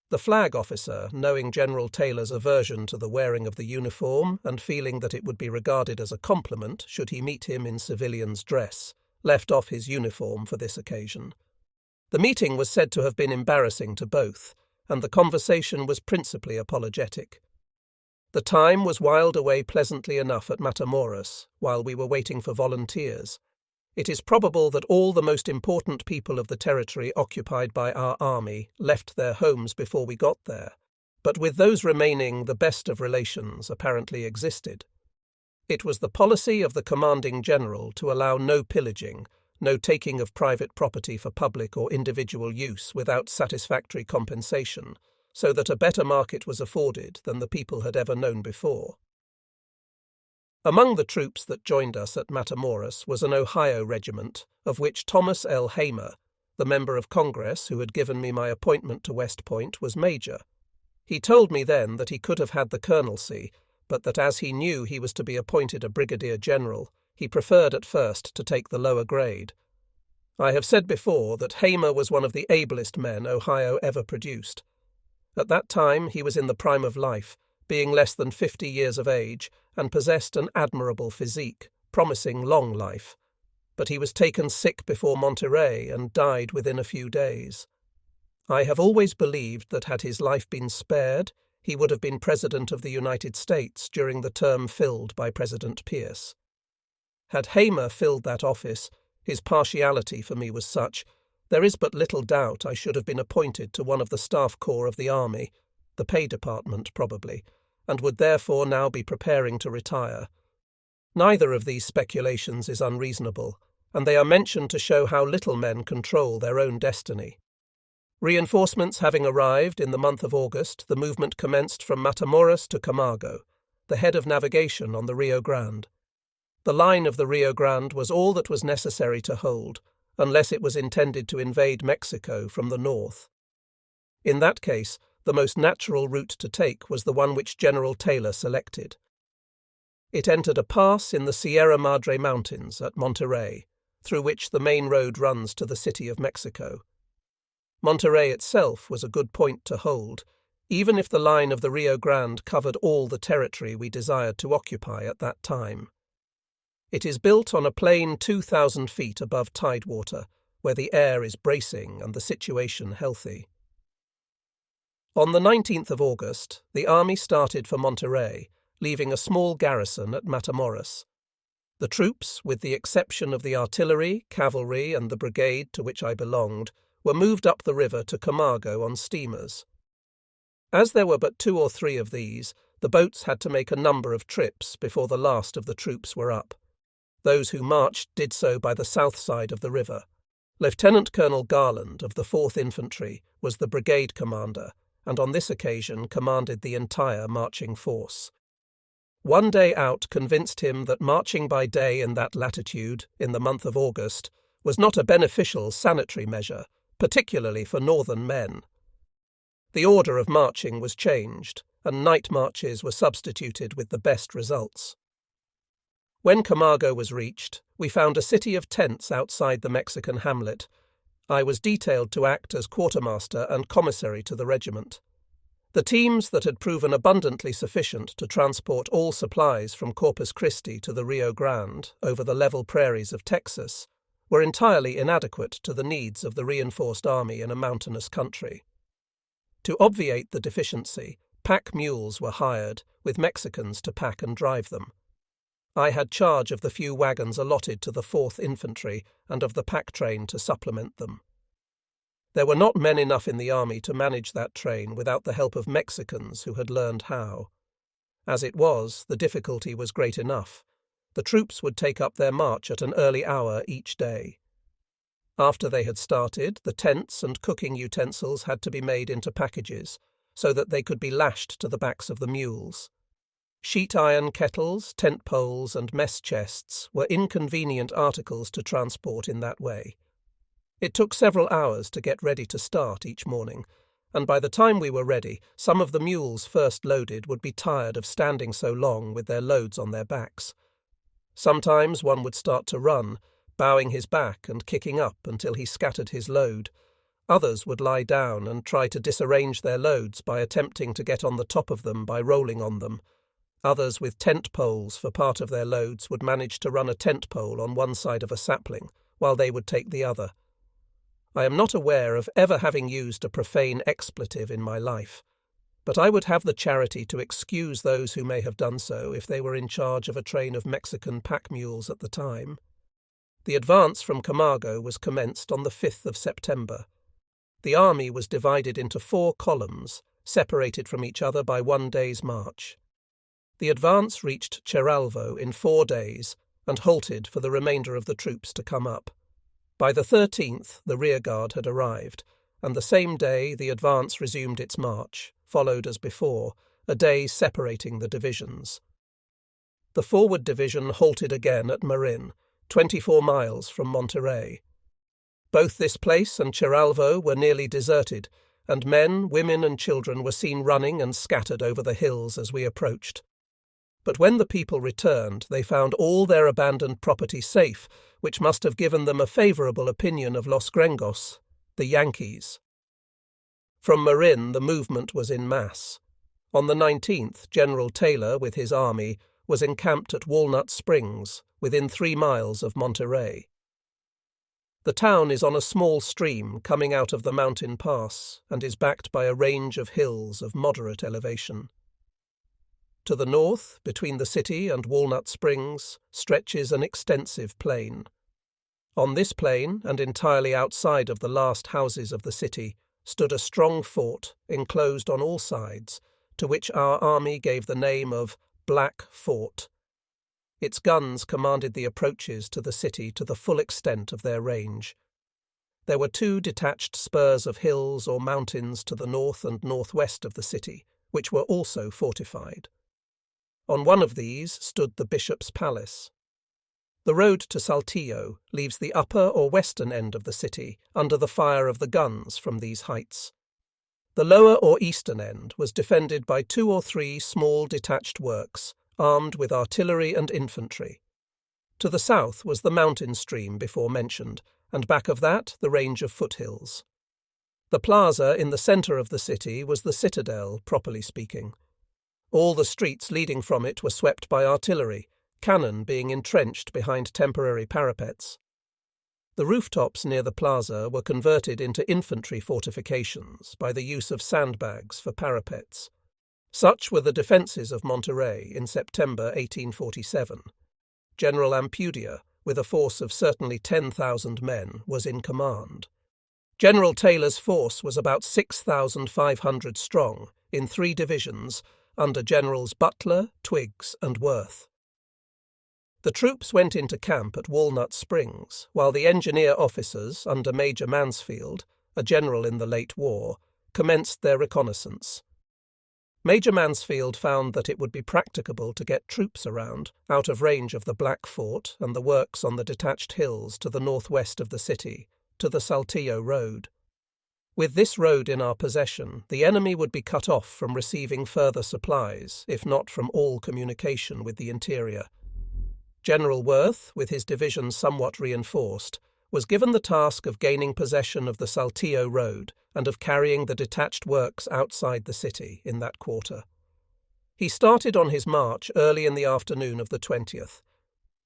Speaker 1: The flag officer, knowing General Taylor's aversion to the wearing of the uniform and feeling that it would be regarded as a compliment should he meet him in civilian's dress, left off his uniform for this occasion. The meeting was said to have been embarrassing to both, and the conversation was principally apologetic. The time was whiled away pleasantly enough at Matamoros while we were waiting for volunteers. It is probable that all the most important people of the territory occupied by our army left their homes before we got there, but with those remaining the best of relations apparently existed. It was the policy of the commanding general to allow no pillaging, no taking of private property for public or individual use without satisfactory compensation, so that a better market was afforded than the people had ever known before. Among the troops that joined us at Matamoros was an Ohio regiment, of which Thomas L. Hamer, the member of Congress who had given me my appointment to West Point, was Major. He told me then that he could have had the colonelcy, but that as he knew he was to be appointed a brigadier general, he preferred at first to take the lower grade. I have said before that Hamer was one of the ablest men Ohio ever produced. At that time he was in the prime of life, being less than 50 years of age, and possessed an admirable physique, promising long life. But he was taken sick before Monterey and died within a few days. I have always believed that had his life been spared, he would have been President of the United States during the term filled by President Pierce. Had Hamer filled that office, his partiality for me was such, there is but little doubt I should have been appointed to one of the staff corps of the Army, the pay department probably, and would therefore now be preparing to retire. Neither of these speculations is unreasonable, and they are mentioned to show how little men control their own destiny. Reinforcements having arrived in the month of August, the movement commenced from Matamoros to Camargo, the head of navigation on the Rio Grande. The line of the Rio Grande was all that was necessary to hold, unless it was intended to invade Mexico from the north. In that case, the most natural route to take was the one which General Taylor selected. It entered a pass in the Sierra Madre Mountains at Monterey, through which the main road runs to the City of Mexico. Monterey itself was a good point to hold, even if the line of the Rio Grande covered all the territory we desired to occupy at that time. It is built on a plain 2,000 feet above tidewater, where the air is bracing and the situation healthy. On the 19th of August, the army started for Monterey, leaving a small garrison at Matamoros. The troops, with the exception of the artillery, cavalry, and the brigade to which I belonged, were moved up the river to Camargo on steamers. As there were but 2 or 3 of these, the boats had to make a number of trips before the last of the troops were up. Those who marched did so by the south side of the river. Lieutenant Colonel Garland of the 4th Infantry was the brigade commander, and on this occasion commanded the entire marching force. One day out convinced him that marching by day in that latitude, in the month of August, was not a beneficial sanitary measure, particularly for northern men. The order of marching was changed, and night marches were substituted with the best results. When Camargo was reached, we found a city of tents outside the Mexican hamlet. I was detailed to act as quartermaster and commissary to the regiment. The teams that had proven abundantly sufficient to transport all supplies from Corpus Christi to the Rio Grande over the level prairies of Texas were entirely inadequate to the needs of the reinforced army in a mountainous country. To obviate the deficiency, pack mules were hired, with Mexicans to pack and drive them. I had charge of the few wagons allotted to the 4th Infantry and of the pack train to supplement them. There were not men enough in the army to manage that train without the help of Mexicans who had learned how. As it was, the difficulty was great enough. The troops would take up their march at an early hour each day. After they had started, the tents and cooking utensils had to be made into packages, so that they could be lashed to the backs of the mules. Sheet iron kettles, tent poles, and mess chests were inconvenient articles to transport in that way. It took several hours to get ready to start each morning, and by the time we were ready, some of the mules first loaded would be tired of standing so long with their loads on their backs. Sometimes one would start to run, bowing his back and kicking up until he scattered his load. Others would lie down and try to disarrange their loads by attempting to get on the top of them by rolling on them. Others with tent poles for part of their loads would manage to run a tent pole on one side of a sapling, while they would take the other. I am not aware of ever having used a profane expletive in my life, but I would have the charity to excuse those who may have done so if they were in charge of a train of Mexican pack mules at the time. The advance from Camargo was commenced on the 5th of September. The army was divided into 4 columns, separated from each other by 1 day's march. The advance reached Cheralvo in 4 days and halted for the remainder of the troops to come up. By the 13th, the rearguard had arrived, and the same day the advance resumed its march, followed as before, a day separating the divisions. The forward division halted again at Marin, 24 miles from Monterey. Both this place and Ceralvo were nearly deserted, and men, women and children were seen running and scattered over the hills as we approached. But when the people returned, they found all their abandoned property safe, which must have given them a favourable opinion of Los Grengos, the Yankees. From Marin the movement was in mass. On the 19th, General Taylor, with his army, was encamped at Walnut Springs, within 3 miles of Monterey. The town is on a small stream coming out of the mountain pass and is backed by a range of hills of moderate elevation. To the north, between the city and Walnut Springs, stretches an extensive plain. On this plain, and entirely outside of the last houses of the city, stood a strong fort, enclosed on all sides, to which our army gave the name of Black Fort. Its guns commanded the approaches to the city to the full extent of their range. There were 2 detached spurs of hills or mountains to the north and northwest of the city, which were also fortified. On one of these stood the bishop's palace. The road to Saltillo leaves the upper or western end of the city under the fire of the guns from these heights. The lower or eastern end was defended by 2 or 3 small detached works, armed with artillery and infantry. To the south was the mountain stream before mentioned, and back of that the range of foothills. The plaza in the centre of the city was the citadel, properly speaking. All the streets leading from it were swept by artillery, cannon being entrenched behind temporary parapets. The rooftops near the plaza were converted into infantry fortifications by the use of sandbags for parapets. Such were the defences of Monterey in September 1847. General Ampudia, with a force of certainly 10,000 men, was in command. General Taylor's force was about 6,500 strong, in 3 divisions, under Generals Butler, Twiggs, and Worth. The troops went into camp at Walnut Springs, while the engineer officers, under Major Mansfield, a general in the late war, commenced their reconnaissance. Major Mansfield found that it would be practicable to get troops around, out of range of the Black Fort and the works on the detached hills to the northwest of the city, to the Saltillo Road. With this road in our possession, the enemy would be cut off from receiving further supplies, if not from all communication with the interior. General Worth, with his division somewhat reinforced, was given the task of gaining possession of the Saltillo Road and of carrying the detached works outside the city in that quarter. He started on his march early in the afternoon of the 20th.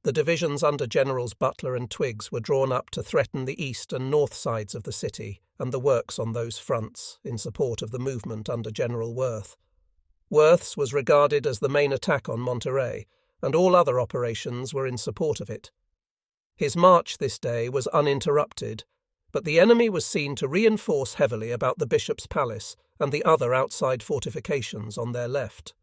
Speaker 1: The divisions under Generals Butler and Twiggs were drawn up to threaten the east and north sides of the city and the works on those fronts in support of the movement under General Worth. Worth's was regarded as the main attack on Monterey, and all other operations were in support of it. His march this day was uninterrupted, but the enemy was seen to reinforce heavily about the bishop's palace and the other outside fortifications on their left.